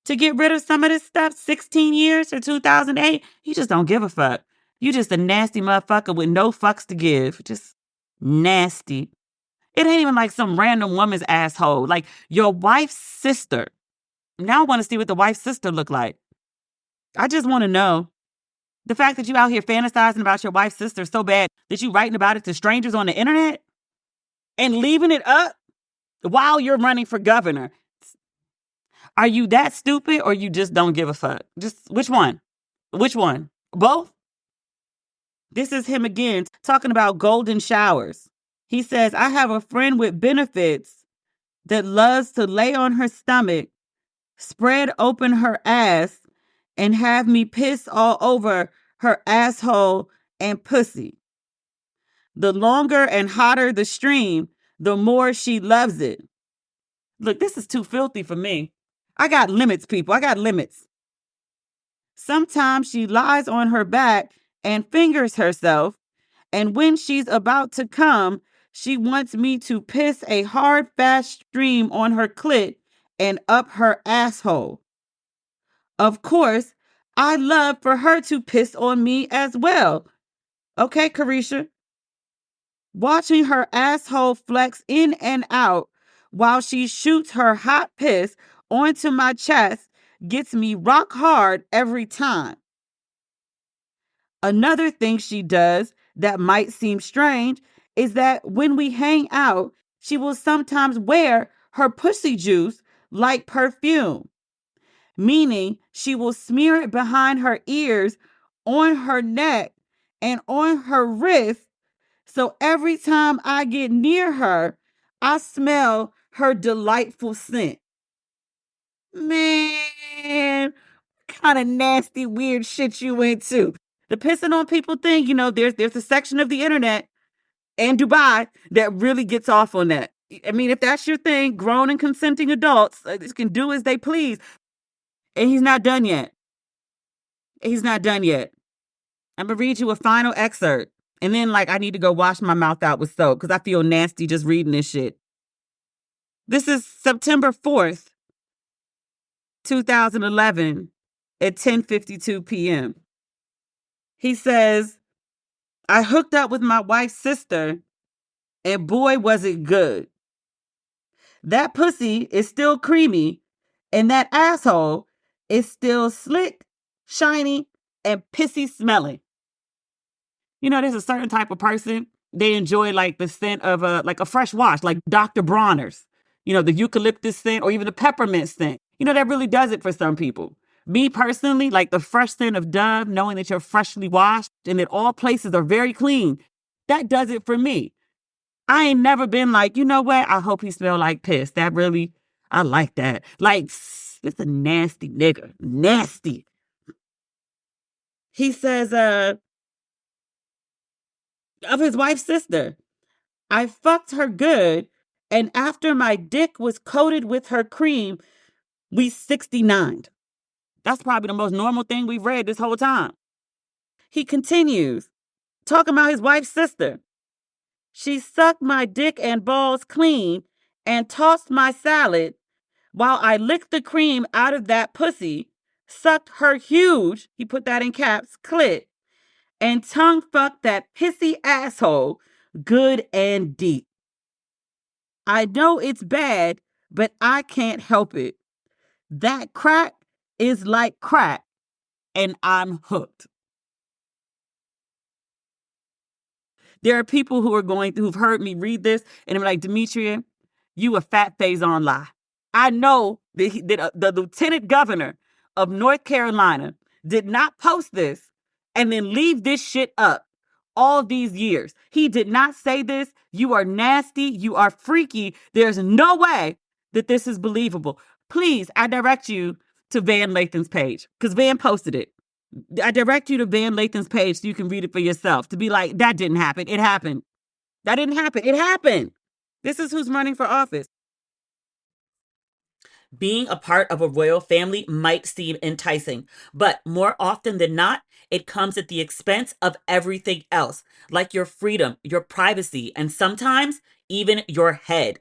to get rid of some of this stuff. 16 years or 2008. You just don't give a fuck. You just a nasty motherfucker with no fucks to give. Just nasty. It ain't even like some random woman's asshole. Like your wife's sister. Now I want to see what the wife's sister look like. I just want to know. The fact that you out here fantasizing about your wife's sister so bad that you writing about it to strangers on the internet and leaving it up while you're running for governor. Are you that stupid or you just don't give a fuck? Just which one? Which one? Both? This is him again talking about golden showers. He says, I have a friend with benefits that loves to lay on her stomach, spread open her ass, and have me piss all over her asshole and pussy. The longer and hotter the stream, the more she loves it. Look, this is too filthy for me. I got limits, people. I got limits. Sometimes she lies on her back and fingers herself, and when she's about to come, she wants me to piss a hard, fast stream on her clit and up her asshole. Of course, I love for her to piss on me as well. Okay, Carisha? Watching her asshole flex in and out while she shoots her hot piss onto my chest gets me rock hard every time. Another thing she does that might seem strange is that when we hang out, she will sometimes wear her pussy juice like perfume, meaning she will smear it behind her ears, on her neck, and on her wrist. So every time I get near her, I smell her delightful scent. Man, kind of nasty, weird shit you into. The pissing on people thing, there's a section of the internet and Dubai that really gets off on that. I mean, if that's your thing, grown and consenting adults can do as they please. And he's not done yet. He's not done yet. I'm going to read you a final excerpt. And then, I need to go wash my mouth out with soap because I feel nasty just reading this shit. This is September 4th, 2011 at 10:52 p.m. He says, I hooked up with my wife's sister and boy, was it good. That pussy is still creamy and that asshole is still slick, shiny, and pissy smelling. There's a certain type of person, they enjoy the scent of a fresh wash, like Dr. Bronner's, the eucalyptus scent or even the peppermint scent. That really does it for some people. Me personally, the fresh scent of Dove, knowing that you're freshly washed and that all places are very clean, that does it for me. I ain't never been you know what? I hope he smell like piss. That really, I like that. It's a nasty nigga. Nasty. He says, of his wife's sister, I fucked her good, and after my dick was coated with her cream, we 69'd. That's probably the most normal thing we've read this whole time. He continues, talking about his wife's sister. She sucked my dick and balls clean and tossed my salad while I licked the cream out of that pussy, sucked her huge, he put that in caps, clit, and tongue fucked that pissy asshole good and deep. I know it's bad, but I can't help it. That crack is like crack, and I'm hooked. There are people who've heard me read this, and they're like, Demetria, you a fat faison lie. I know that the lieutenant governor of North Carolina did not post this and then leave this shit up all these years. He did not say this. You are nasty. You are freaky. There's no way that this is believable. Please, I direct you to Van Lathan's page because Van posted it. I direct you to Van Lathan's page so you can read it for yourself to be like, that didn't happen. It happened. That didn't happen. It happened. This is who's running for office. Being a part of a royal family might seem enticing, but more often than not, it comes at the expense of everything else, like your freedom, your privacy, and sometimes even your head.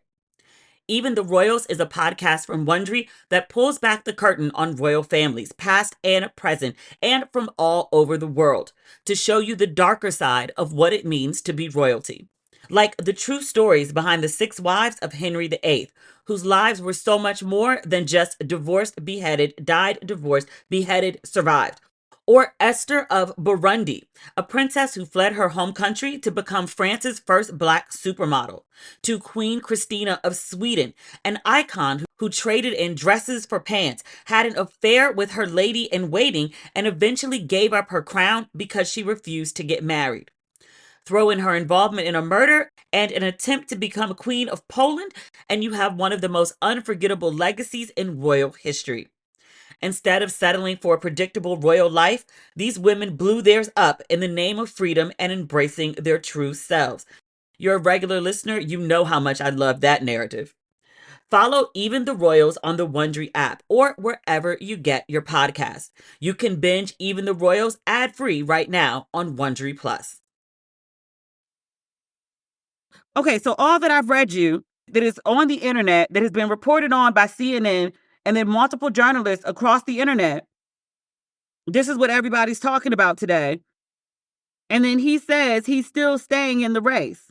Even the Royals is a podcast from Wondery that pulls back the curtain on royal families, past and present, and from all over the world, to show you the darker side of what it means to be royalty. Like the true stories behind the 6 wives of Henry VIII, whose lives were so much more than just divorced, beheaded, died, divorced, beheaded, survived. Or Esther of Burundi, a princess who fled her home country to become France's first Black supermodel. To Queen Christina of Sweden, an icon who traded in dresses for pants, had an affair with her lady-in-waiting, and eventually gave up her crown because she refused to get married. Throw in her involvement in a murder and an attempt to become Queen of Poland, and you have one of the most unforgettable legacies in royal history. Instead of settling for a predictable royal life, these women blew theirs up in the name of freedom and embracing their true selves. You're a regular listener, you know how much I love that narrative. Follow Even the Royals on the Wondery app or wherever you get your podcasts. You can binge Even the Royals ad-free right now on Wondery Plus. Okay, so all that I've read you that is on the internet, that has been reported on by CNN and then multiple journalists across the internet, this is what everybody's talking about today. And then he says he's still staying in the race.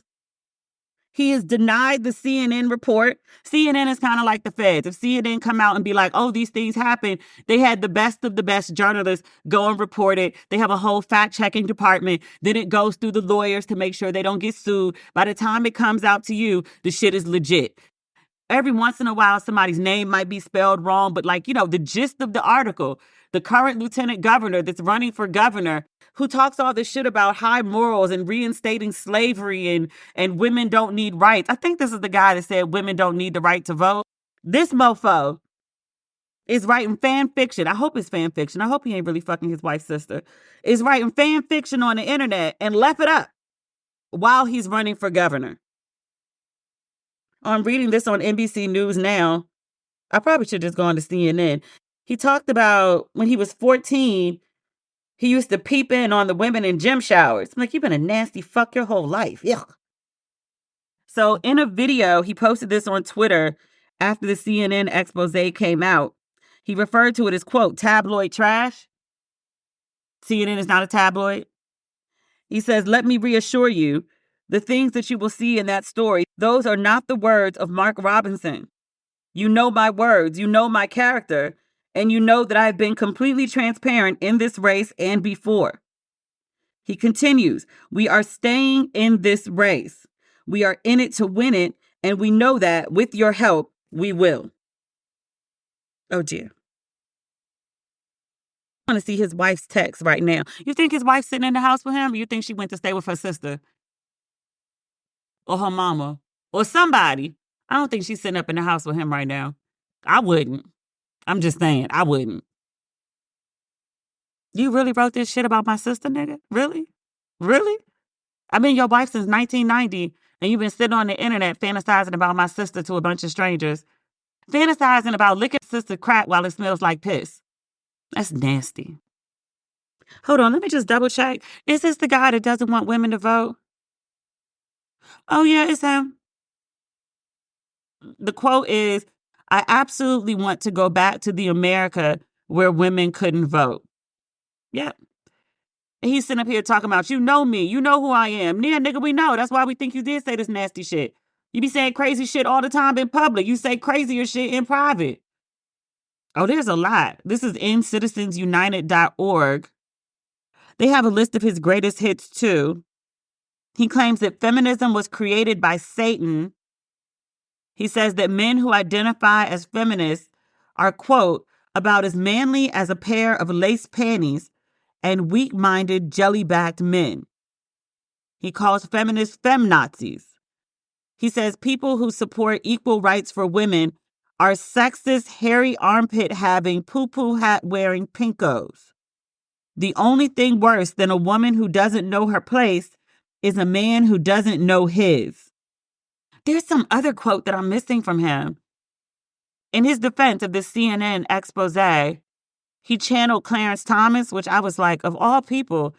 He has denied the CNN report. CNN is kind of like the feds. If CNN come out and be like, oh, these things happen, they had the best of the best journalists go and report it. They have a whole fact-checking department. Then it goes through the lawyers to make sure they don't get sued. By the time it comes out to you, the shit is legit. Every once in a while, somebody's name might be spelled wrong, but the gist of the article, the current lieutenant governor that's running for governor, who talks all this shit about high morals and reinstating slavery and women don't need rights. I think this is the guy that said women don't need the right to vote. This mofo is writing fan fiction. I hope it's fan fiction. I hope he ain't really fucking his wife's sister. Is writing fan fiction on the internet and left it up while he's running for governor. I'm reading this on NBC News now. I probably should just go on to CNN. He talked about when he was 14, he used to peep in on the women in gym showers. I'm like, you've been a nasty fuck your whole life. Yeah. So in a video, he posted this on Twitter after the CNN expose came out. He referred to it as, quote, tabloid trash. CNN is not a tabloid. He says, let me reassure you, the things that you will see in that story, those are not the words of Mark Robinson. You know my words, you know my character, and you know that I have been completely transparent in this race and before. He continues, we are staying in this race. We are in it to win it, and we know that with your help, we will. Oh, dear. I want to see his wife's text right now. You think his wife's sitting in the house with him, or you think she went to stay with her sister? Or her mama? Or somebody? I don't think she's sitting up in the house with him right now. I wouldn't. I'm just saying, I wouldn't. You really wrote this shit about my sister, nigga? Really? Really? I've been your wife since 1990, and you've been sitting on the internet fantasizing about my sister to a bunch of strangers. Fantasizing about licking sister crap while it smells like piss. That's nasty. Hold on, let me just double check. Is this the guy that doesn't want women to vote? Oh, yeah, it's him. The quote is, I absolutely want to go back to the America where women couldn't vote. Yep. And he's sitting up here talking about, you know me, you know who I am. Yeah, nigga, we know. That's why we think you did say this nasty shit. You be saying crazy shit all the time in public. You say crazier shit in private. Oh, there's a lot. This is incitizensunited.org. They have a list of his greatest hits, too. He claims that feminism was created by Satan. He says that men who identify as feminists are, quote, about as manly as a pair of lace panties and weak-minded, jelly-backed men. He calls feminists feminazis. He says people who support equal rights for women are sexist, hairy armpit-having, poo-poo hat-wearing pinkos. The only thing worse than a woman who doesn't know her place is a man who doesn't know his. There's some other quote that I'm missing from him. In his defense of this CNN expose, he channeled Clarence Thomas, which I was like, of all people,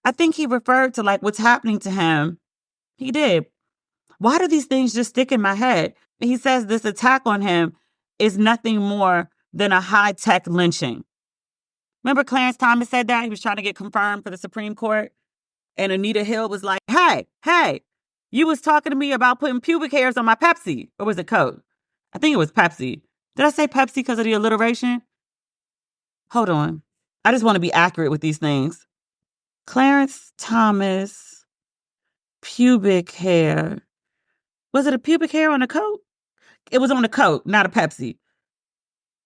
I think he referred to like what's happening to him. He did. Why do these things just stick in my head? He says this attack on him is nothing more than a high-tech lynching. Remember Clarence Thomas said that? He was trying to get confirmed for the Supreme Court. And Anita Hill was like, hey, you was talking to me about putting pubic hairs on my Pepsi. Or was it Coke? I think it was Pepsi. Did I say Pepsi because of the alliteration? Hold on. I just want to be accurate with these things. Clarence Thomas, pubic hair. Was it a pubic hair on a Coke? It was on a Coke, not a Pepsi.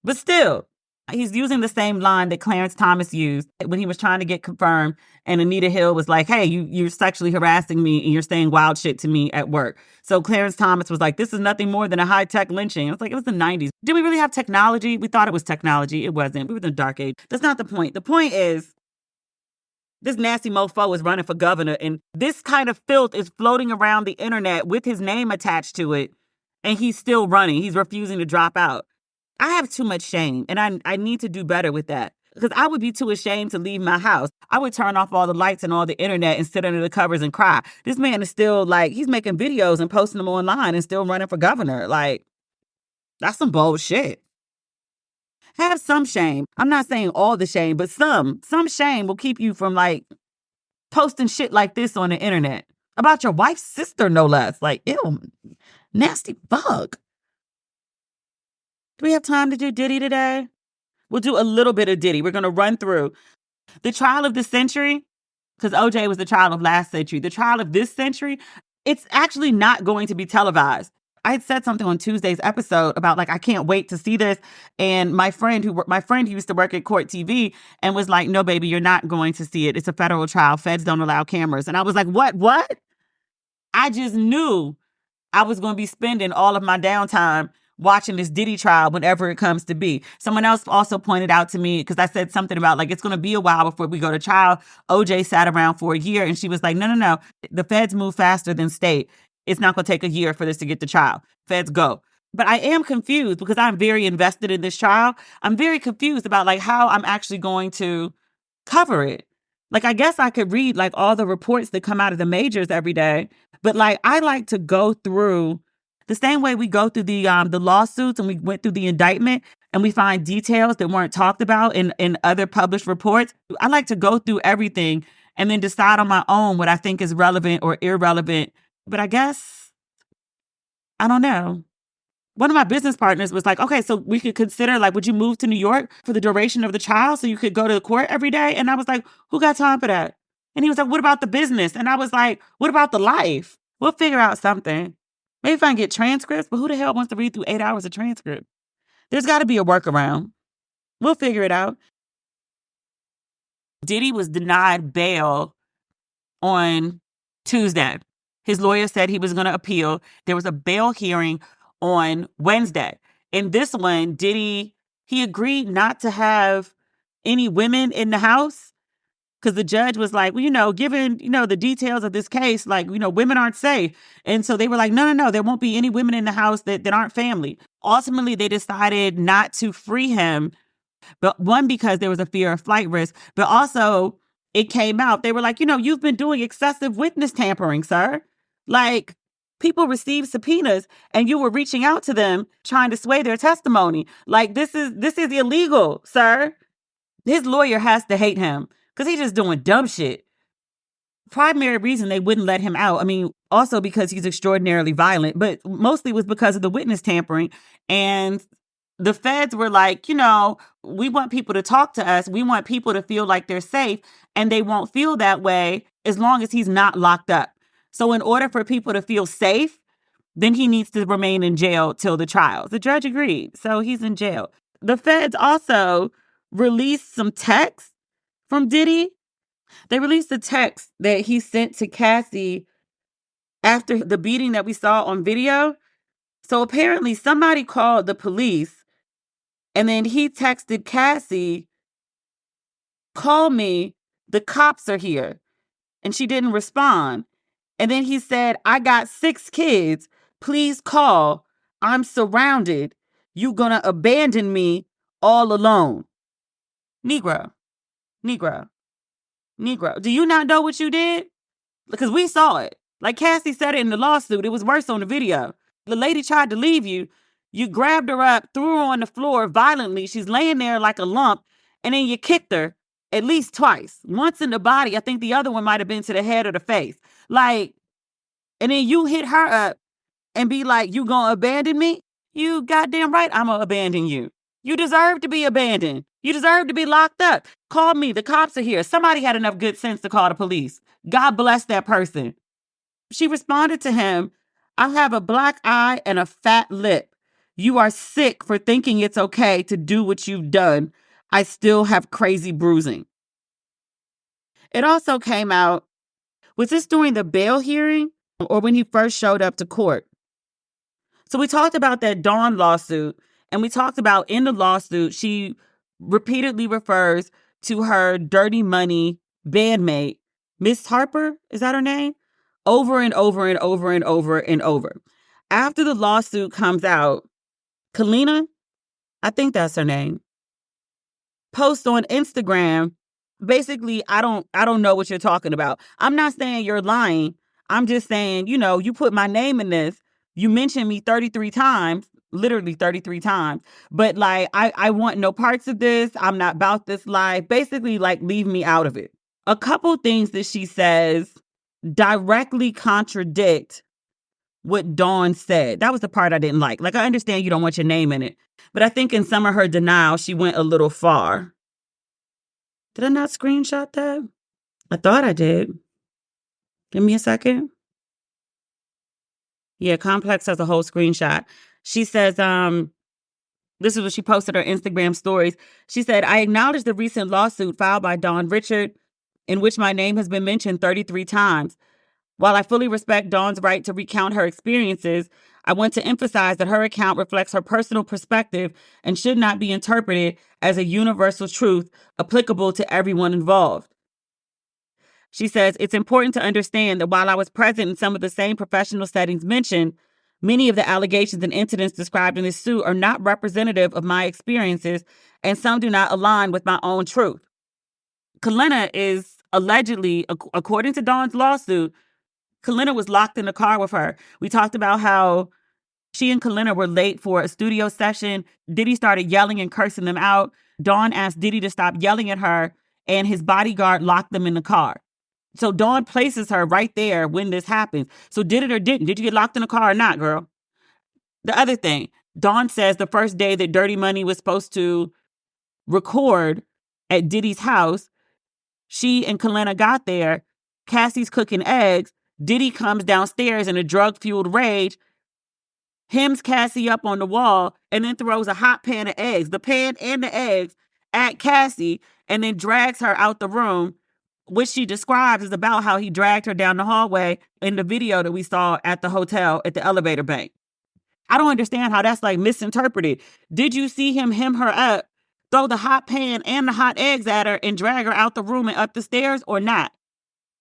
But still, he's using the same line that Clarence Thomas used when he was trying to get confirmed. And Anita Hill was like, hey, you're sexually harassing me and you're saying wild shit to me at work. So Clarence Thomas was like, this is nothing more than a high-tech lynching. I was like, it was the 90s. Did we really have technology? We thought it was technology. It wasn't. We were in the dark age. That's not the point. The point is, this nasty mofo is running for governor, and this kind of filth is floating around the internet with his name attached to it, and he's still running. He's refusing to drop out. I have too much shame, and I need to do better with that, because I would be too ashamed to leave my house. I would turn off all the lights and all the internet and sit under the covers and cry. This man is still, like, he's making videos and posting them online and still running for governor. Like, that's some bold shit. Have some shame. I'm not saying all the shame, but some shame will keep you from like posting shit like this on the internet about your wife's sister, no less. Like, ew, nasty fuck. Do we have time to do Diddy today? We'll do a little bit of Diddy. We're going to run through the trial of the century, because OJ was the trial of last century. The trial of this century, it's actually not going to be televised. I had said something on Tuesday's episode about like, I can't wait to see this. And my friend who used to work at Court TV and was like, no, baby, you're not going to see it. It's a federal trial. Feds don't allow cameras. And I was like, what? I just knew I was going to be spending all of my downtime watching this Diddy trial whenever it comes to be. Someone else also pointed out to me, because I said something about like, it's going to be a while before we go to trial. OJ sat around for a year, and she was like, no. The feds move faster than state. It's not going to take a year for this to get to trial. Feds go. But I am confused because I'm very invested in this trial. I'm very confused about like how I'm actually going to cover it. Like, I guess I could read like all the reports that come out of the majors every day, but like I like to go through the same way we go through the lawsuits, and we went through the indictment, and we find details that weren't talked about in other published reports. I like to go through everything and then decide on my own what I think is relevant or irrelevant. But I guess, I don't know. One of my business partners was like, okay, so we could consider, like, would you move to New York for the duration of the trial so you could go to court every day? And I was like, who got time for that? And he was like, what about the business? And I was like, what about the life? We'll figure out something. Maybe if I can get transcripts, but who the hell wants to read through 8 hours of transcript? There's got to be a workaround. We'll figure it out. Diddy was denied bail on Tuesday. His lawyer said he was going to appeal. There was a bail hearing on Wednesday. In this one, Diddy, he agreed not to have any women in the house because the judge was like, well, given, the details of this case, like, women aren't safe. And so they were like, no, there won't be any women in the house that aren't family. Ultimately, they decided not to free him. But one, because there was a fear of flight risk, but also it came out. They were like, you've been doing excessive witness tampering, sir. Like, people received subpoenas and you were reaching out to them trying to sway their testimony. Like, this is illegal, sir. His lawyer has to hate him because he's just doing dumb shit. Primary reason they wouldn't let him out, I mean, also because he's extraordinarily violent, but mostly was because of the witness tampering. And the feds were like, we want people to talk to us. We want people to feel like they're safe, and they won't feel that way as long as he's not locked up. So in order for people to feel safe, then he needs to remain in jail till the trial. The judge agreed. So he's in jail. The feds also released some texts from Diddy. They released a text that he sent to Cassie after the beating that we saw on video. So apparently somebody called the police, and then he texted Cassie, call me, the cops are here. And she didn't respond. And then he said, I got 6 kids. Please call. I'm surrounded. You gonna abandon me all alone. Negro. Do you not know what you did? Because we saw it. Like Cassie said it in the lawsuit. It was worse on the video. The lady tried to leave you. You grabbed her up, threw her on the floor violently. She's laying there like a lump. And then you kicked her at least twice. Once in the body. I think the other one might have been to the head or the face. Like, and then you hit her up and be like, you gonna abandon me? You goddamn right I'm gonna abandon you. You deserve to be abandoned. You deserve to be locked up. Call me. The cops are here. Somebody had enough good sense to call the police. God bless that person. She responded to him, I have a black eye and a fat lip. You are sick for thinking it's okay to do what you've done. I still have crazy bruising. It also came out, was this during the bail hearing or when he first showed up to court? So we talked about that Dawn lawsuit, and we talked about in the lawsuit, she repeatedly refers to her dirty money bandmate, Miss Harper, is that her name? Over and over and over and over and over. After the lawsuit comes out, Kalina, I think that's her name, posts on Instagram, basically, I don't know what you're talking about. I'm not saying you're lying. I'm just saying, you put my name in this. You mentioned me 33 times, literally 33 times. But like, I want no parts of this. I'm not about this life. Basically, like, leave me out of it. A couple things that she says directly contradict what Dawn said. That was the part I didn't like. Like, I understand you don't want your name in it. But I think in some of her denial, she went a little far. Did I not screenshot that? I thought I did. Give me a second. Yeah, Complex has a whole screenshot. She says, this is what she posted her Instagram stories. She said, I acknowledge the recent lawsuit filed by Dawn Richard, in which my name has been mentioned 33 times. While I fully respect Dawn's right to recount her experiences, I want to emphasize that her account reflects her personal perspective and should not be interpreted as a universal truth applicable to everyone involved. She says, it's important to understand that while I was present in some of the same professional settings mentioned, many of the allegations and incidents described in this suit are not representative of my experiences, and some do not align with my own truth. Kalena is allegedly, according to Dawn's lawsuit, Kalena was locked in the car with her. We talked about how she and Kalena were late for a studio session. Diddy started yelling and cursing them out. Dawn asked Diddy to stop yelling at her, and his bodyguard locked them in the car. So Dawn places her right there when this happens. So did it or didn't? Did you get locked in the car or not, girl? The other thing, Dawn says the first day that Dirty Money was supposed to record at Diddy's house, she and Kalena got there. Cassie's cooking eggs. Diddy comes downstairs in a drug-fueled rage, hems Cassie up on the wall, and then throws a hot pan of eggs, the pan and the eggs, at Cassie, and then drags her out the room, which she describes as about how he dragged her down the hallway in the video that we saw at the hotel at the elevator bank. I don't understand how that's like misinterpreted. Did you see him hem her up, throw the hot pan and the hot eggs at her, and drag her out the room and up the stairs, or not?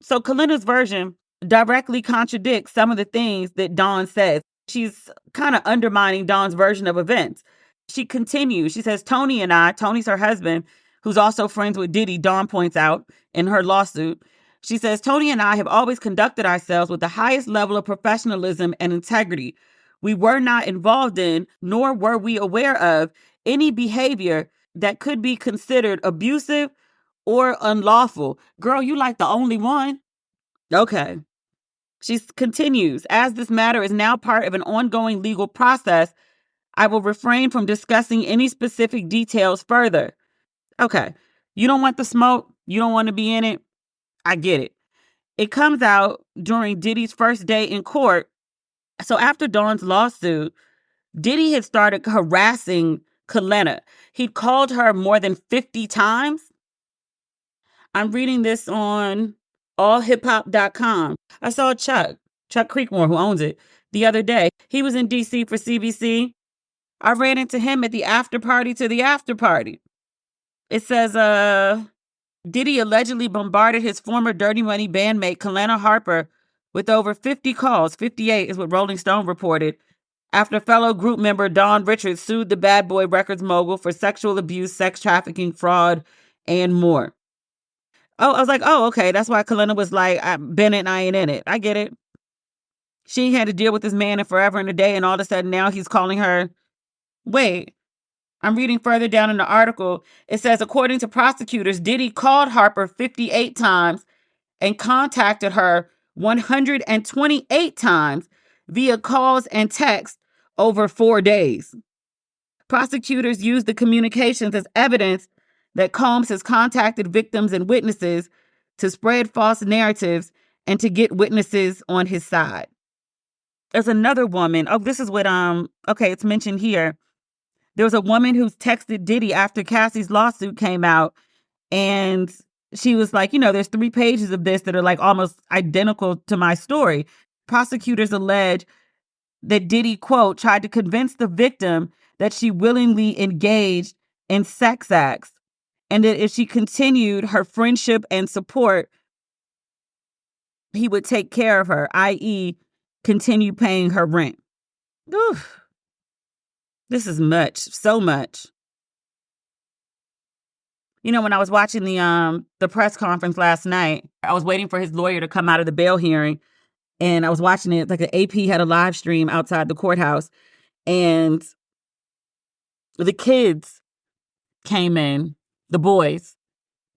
So Kalena's version directly contradicts some of the things that Dawn says. She's kind of undermining Dawn's version of events. She continues. She says, Tony's her husband, who's also friends with Diddy, Dawn points out in her lawsuit. She says, Tony and I have always conducted ourselves with the highest level of professionalism and integrity. We were not involved in, nor were we aware of, any behavior that could be considered abusive or unlawful. Girl, you like the only one. Okay. She continues, as this matter is now part of an ongoing legal process, I will refrain from discussing any specific details further. Okay. You don't want the smoke. You don't want to be in it. I get it. It comes out during Diddy's first day in court. So after Dawn's lawsuit, Diddy had started harassing Kalena. He'd called her more than 50 times. I'm reading this on allhiphop.com. I saw Chuck Creekmore, who owns it, the other day. He was in D.C. for CBC. I ran into him at the after party to the after party. It says, Diddy allegedly bombarded his former Dirty Money bandmate, Kalena Harper, with over 50 calls. 58 is what Rolling Stone reported, after fellow group member Don Richards sued the Bad Boy Records mogul for sexual abuse, sex trafficking, fraud, and more. Oh, I was like, oh, okay. That's why Kalena was like, I'm Bennett and I ain't in it. I get it. She ain't had to deal with this man in forever and a day, and all of a sudden now he's calling her. Wait, I'm reading further down in the article. It says, according to prosecutors, Diddy called Harper 58 times and contacted her 128 times via calls and texts over 4 days. Prosecutors used the communications as evidence that Combs has contacted victims and witnesses to spread false narratives and to get witnesses on his side. There's another woman. Oh, this is what, okay, it's mentioned here. There was a woman who texted Diddy after Cassie's lawsuit came out, and she was like, there's 3 pages of this that are like almost identical to my story. Prosecutors allege that Diddy, quote, tried to convince the victim that she willingly engaged in sex acts, and that if she continued her friendship and support, he would take care of her, i.e., continue paying her rent. Oof. This is much, so much. When I was watching the press conference last night, I was waiting for his lawyer to come out of the bail hearing, and I was watching it, like the AP had a live stream outside the courthouse, and the kids came in, the boys,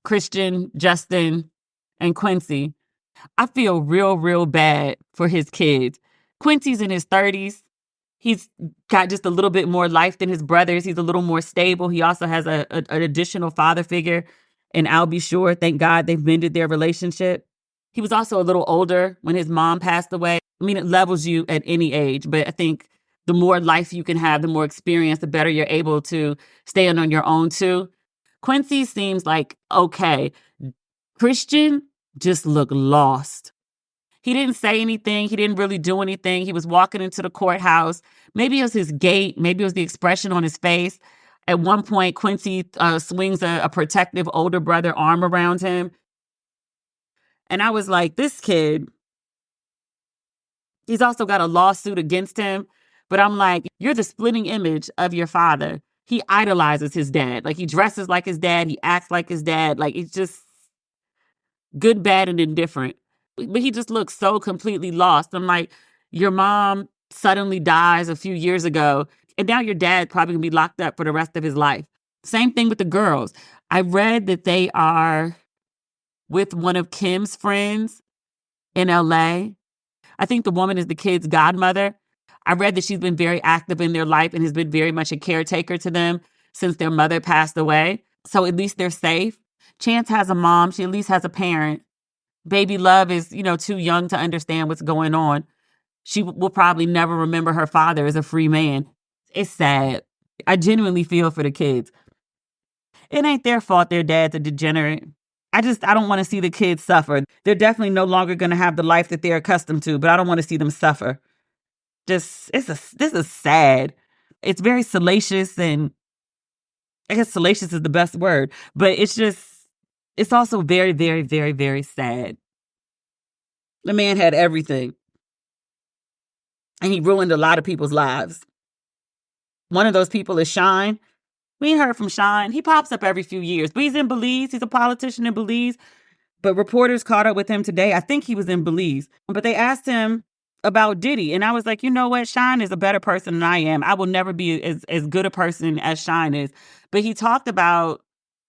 Christian, Justin, and Quincy. I feel real, real bad for his kids. Quincy's in his 30s. He's got just a little bit more life than his brothers. He's a little more stable. He also has an additional father figure, and I'll be sure, thank God, they've mended their relationship. He was also a little older when his mom passed away. I mean, it levels you at any age, but I think the more life you can have, the more experience, the better you're able to stand on your own too. Quincy seems like okay. Christian just looked lost. He didn't say anything. He didn't really do anything. He was walking into the courthouse. Maybe it was his gait. Maybe it was the expression on his face. At one point, Quincy swings a protective older brother arm around him. And I was like, this kid, he's also got a lawsuit against him. But I'm like, you're the splitting image of your father. He idolizes his dad. Like, he dresses like his dad. He acts like his dad. Like, it's just good, bad, and indifferent. But he just looks so completely lost. I'm like, your mom suddenly dies a few years ago, and now your dad probably gonna be locked up for the rest of his life. Same thing with the girls. I read that they are with one of Kim's friends in LA. I think the woman is the kid's godmother. I read that she's been very active in their life and has been very much a caretaker to them since their mother passed away. So at least they're safe. Chance has a mom. She at least has a parent. Baby Love is, too young to understand what's going on. She will probably never remember her father as a free man. It's sad. I genuinely feel for the kids. It ain't their fault their dad's a degenerate. I don't want to see the kids suffer. They're definitely no longer going to have the life that they're accustomed to, but I don't want to see them suffer. This is sad. It's very salacious, and I guess salacious is the best word, but it's also very, very, very, very sad. The man had everything, and he ruined a lot of people's lives. One of those people is Shine. We ain't heard from Shine. He pops up every few years, but he's in Belize. He's a politician in Belize. But reporters caught up with him today. I think he was in Belize. But they asked him about Diddy. And I was like, you know what? Shine is a better person than I am. I will never be as good a person as Shine is. But he talked about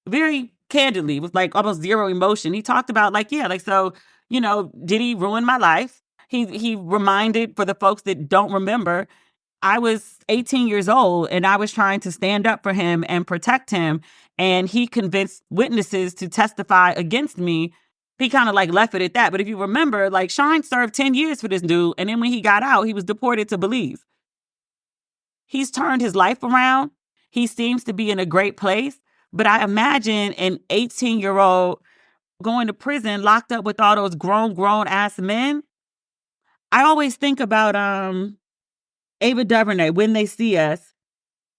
very candidly, with like almost zero emotion. He talked about Diddy ruined my life. He reminded, for the folks that don't remember, I was 18 years old and I was trying to stand up for him and protect him. And he convinced witnesses to testify against me. He kind of left it at that. But if you remember, Shine served 10 years for this dude. And then when he got out, he was deported to Belize. He's turned his life around. He seems to be in a great place. But I imagine an 18-year-old going to prison, locked up with all those grown ass men. I always think about Ava DuVernay, When They See Us,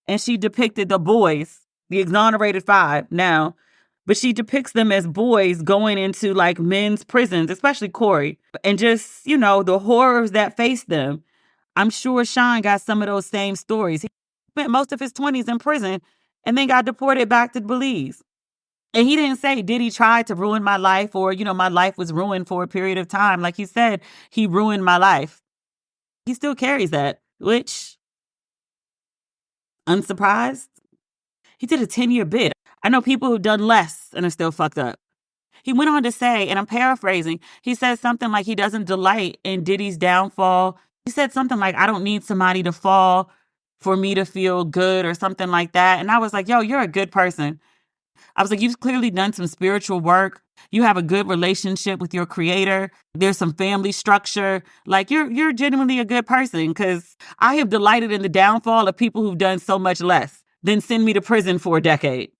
and she depicted the boys, the exonerated 5 now, but she depicts them as boys going into men's prisons, especially Corey, and just, the horrors that face them. I'm sure Shine got some of those same stories. He spent most of his 20s in prison and then got deported back to Belize. And he didn't say, Diddy tried to ruin my life, or, my life was ruined for a period of time. Like he said, he ruined my life. He still carries that, which, unsurprised, he did a 10-year bid. I know people who've done less and are still fucked up. He went on to say, and I'm paraphrasing, he said something like he doesn't delight in Diddy's downfall. He said something like, I don't need somebody to fall for me to feel good, or something like that. And I was like, yo, you're a good person. I was like, you've clearly done some spiritual work. You have a good relationship with your creator. There's some family structure. You're genuinely a good person, because I have delighted in the downfall of people who've done so much less than send me to prison for a decade.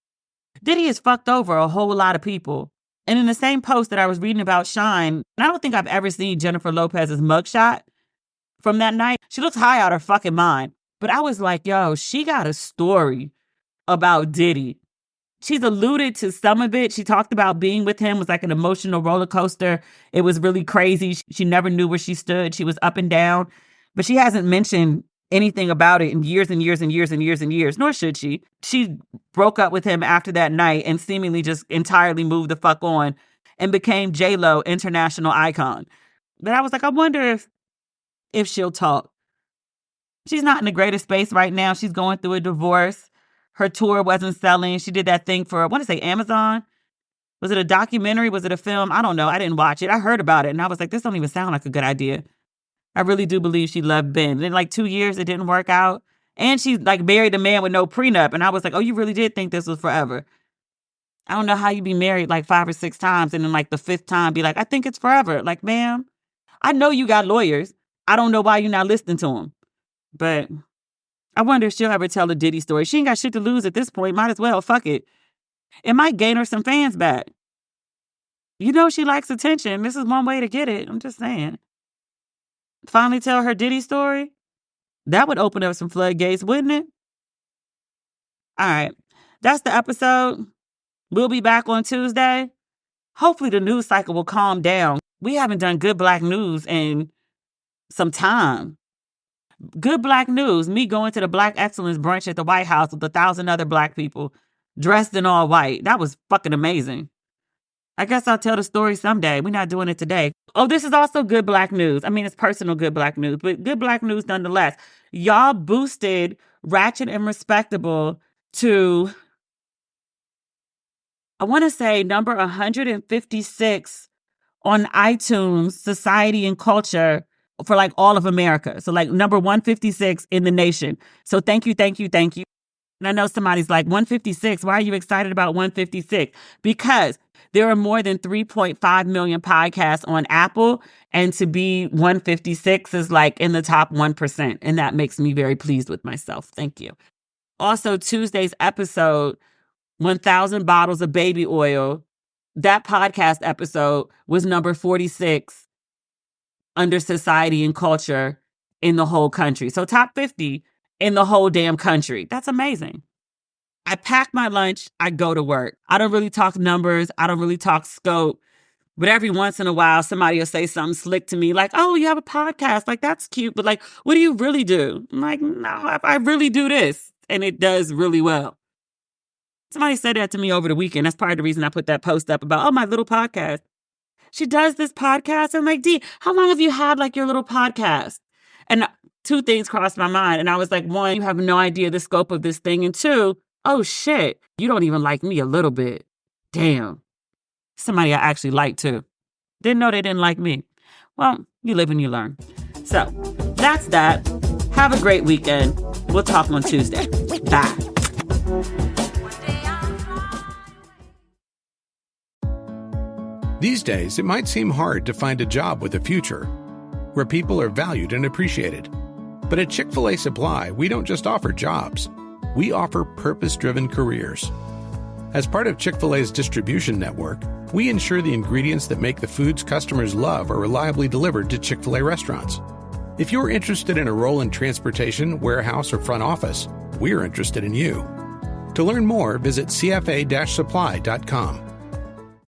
Diddy has fucked over a whole lot of people. And in the same post that I was reading about Shine, and I don't think I've ever seen Jennifer Lopez's mugshot from that night. She looks high out of her fucking mind. But I was like, yo, she got a story about Diddy. She's alluded to some of it. She talked about being with him was like an emotional roller coaster. It was really crazy. She never knew where she stood. She was up and down. But she hasn't mentioned anything about it in years and years and years and years and years, nor should she. She broke up with him after that night and seemingly just entirely moved the fuck on and became J-Lo, international icon. But I was like, I wonder if she'll talk. She's not in the greatest space right now. She's going through a divorce. Her tour wasn't selling. She did that thing for, I want to say Amazon. Was it a documentary? Was it a film? I don't know. I didn't watch it. I heard about it and I was like, this don't even sound like a good idea. I really do believe she loved Ben. In 2 years, it didn't work out. And she married a man with no prenup. And I was like, oh, you really did think this was forever. I don't know how you be married 5 or 6 times and then the 5th time be like, I think it's forever. Ma'am, I know you got lawyers. I don't know why you're not listening to them. But I wonder if she'll ever tell a Diddy story. She ain't got shit to lose at this point. Might as well. Fuck it. It might gain her some fans back. She likes attention. This is one way to get it. I'm just saying. finally tell her Diddy story? That would open up some floodgates, wouldn't it? All right. That's the episode. We'll be back on Tuesday. Hopefully the news cycle will calm down. We haven't done good Black news in some time. Good Black news, me going to the Black Excellence brunch at the White House with 1,000 other Black people dressed in all white. That was fucking amazing. I guess I'll tell the story someday. We're not doing it today. Oh, this is also good Black news. I mean, it's personal good Black news, but good Black news nonetheless. Y'all boosted Ratchet and Respectable to, I want to say, number 156 on iTunes, Society and Culture, for like all of America. So like number 156 in the nation. So thank you, thank you, thank you. And I know somebody's like, 156, why are you excited about 156? Because there are more than 3.5 million podcasts on Apple, and to be 156 is like in the top 1%. And that makes me very pleased with myself. Thank you. Also, Tuesday's episode, 1,000 bottles of baby oil, that podcast episode was number 46 under Society and Culture in the whole country. So top 50 in the whole damn country. That's amazing. I pack my lunch, I go to work. I don't really talk numbers. I don't really talk scope. But every once in a while, somebody will say something slick to me like, oh, you have a podcast. Like, that's cute. But like, what do you really do? I'm like, no, I really do this. And it does really well. Somebody said that to me over the weekend. That's part of the reason I put that post up about, oh, my little podcast. She does this podcast. I'm like, D, how long have you had like your little podcast? And two things crossed my mind. And I was like, one, you have no idea the scope of this thing. And two, oh shit, you don't even like me a little bit. Damn. Somebody I actually like too. Didn't know they didn't like me. Well, you live and you learn. So that's that. Have a great weekend. We'll talk on Tuesday. Bye. These days, it might seem hard to find a job with a future, where people are valued and appreciated. But at Chick-fil-A Supply, we don't just offer jobs. We offer purpose-driven careers. As part of Chick-fil-A's distribution network, we ensure the ingredients that make the foods customers love are reliably delivered to Chick-fil-A restaurants. If you're interested in a role in transportation, warehouse, or front office, we're interested in you. To learn more, visit cfa-supply.com.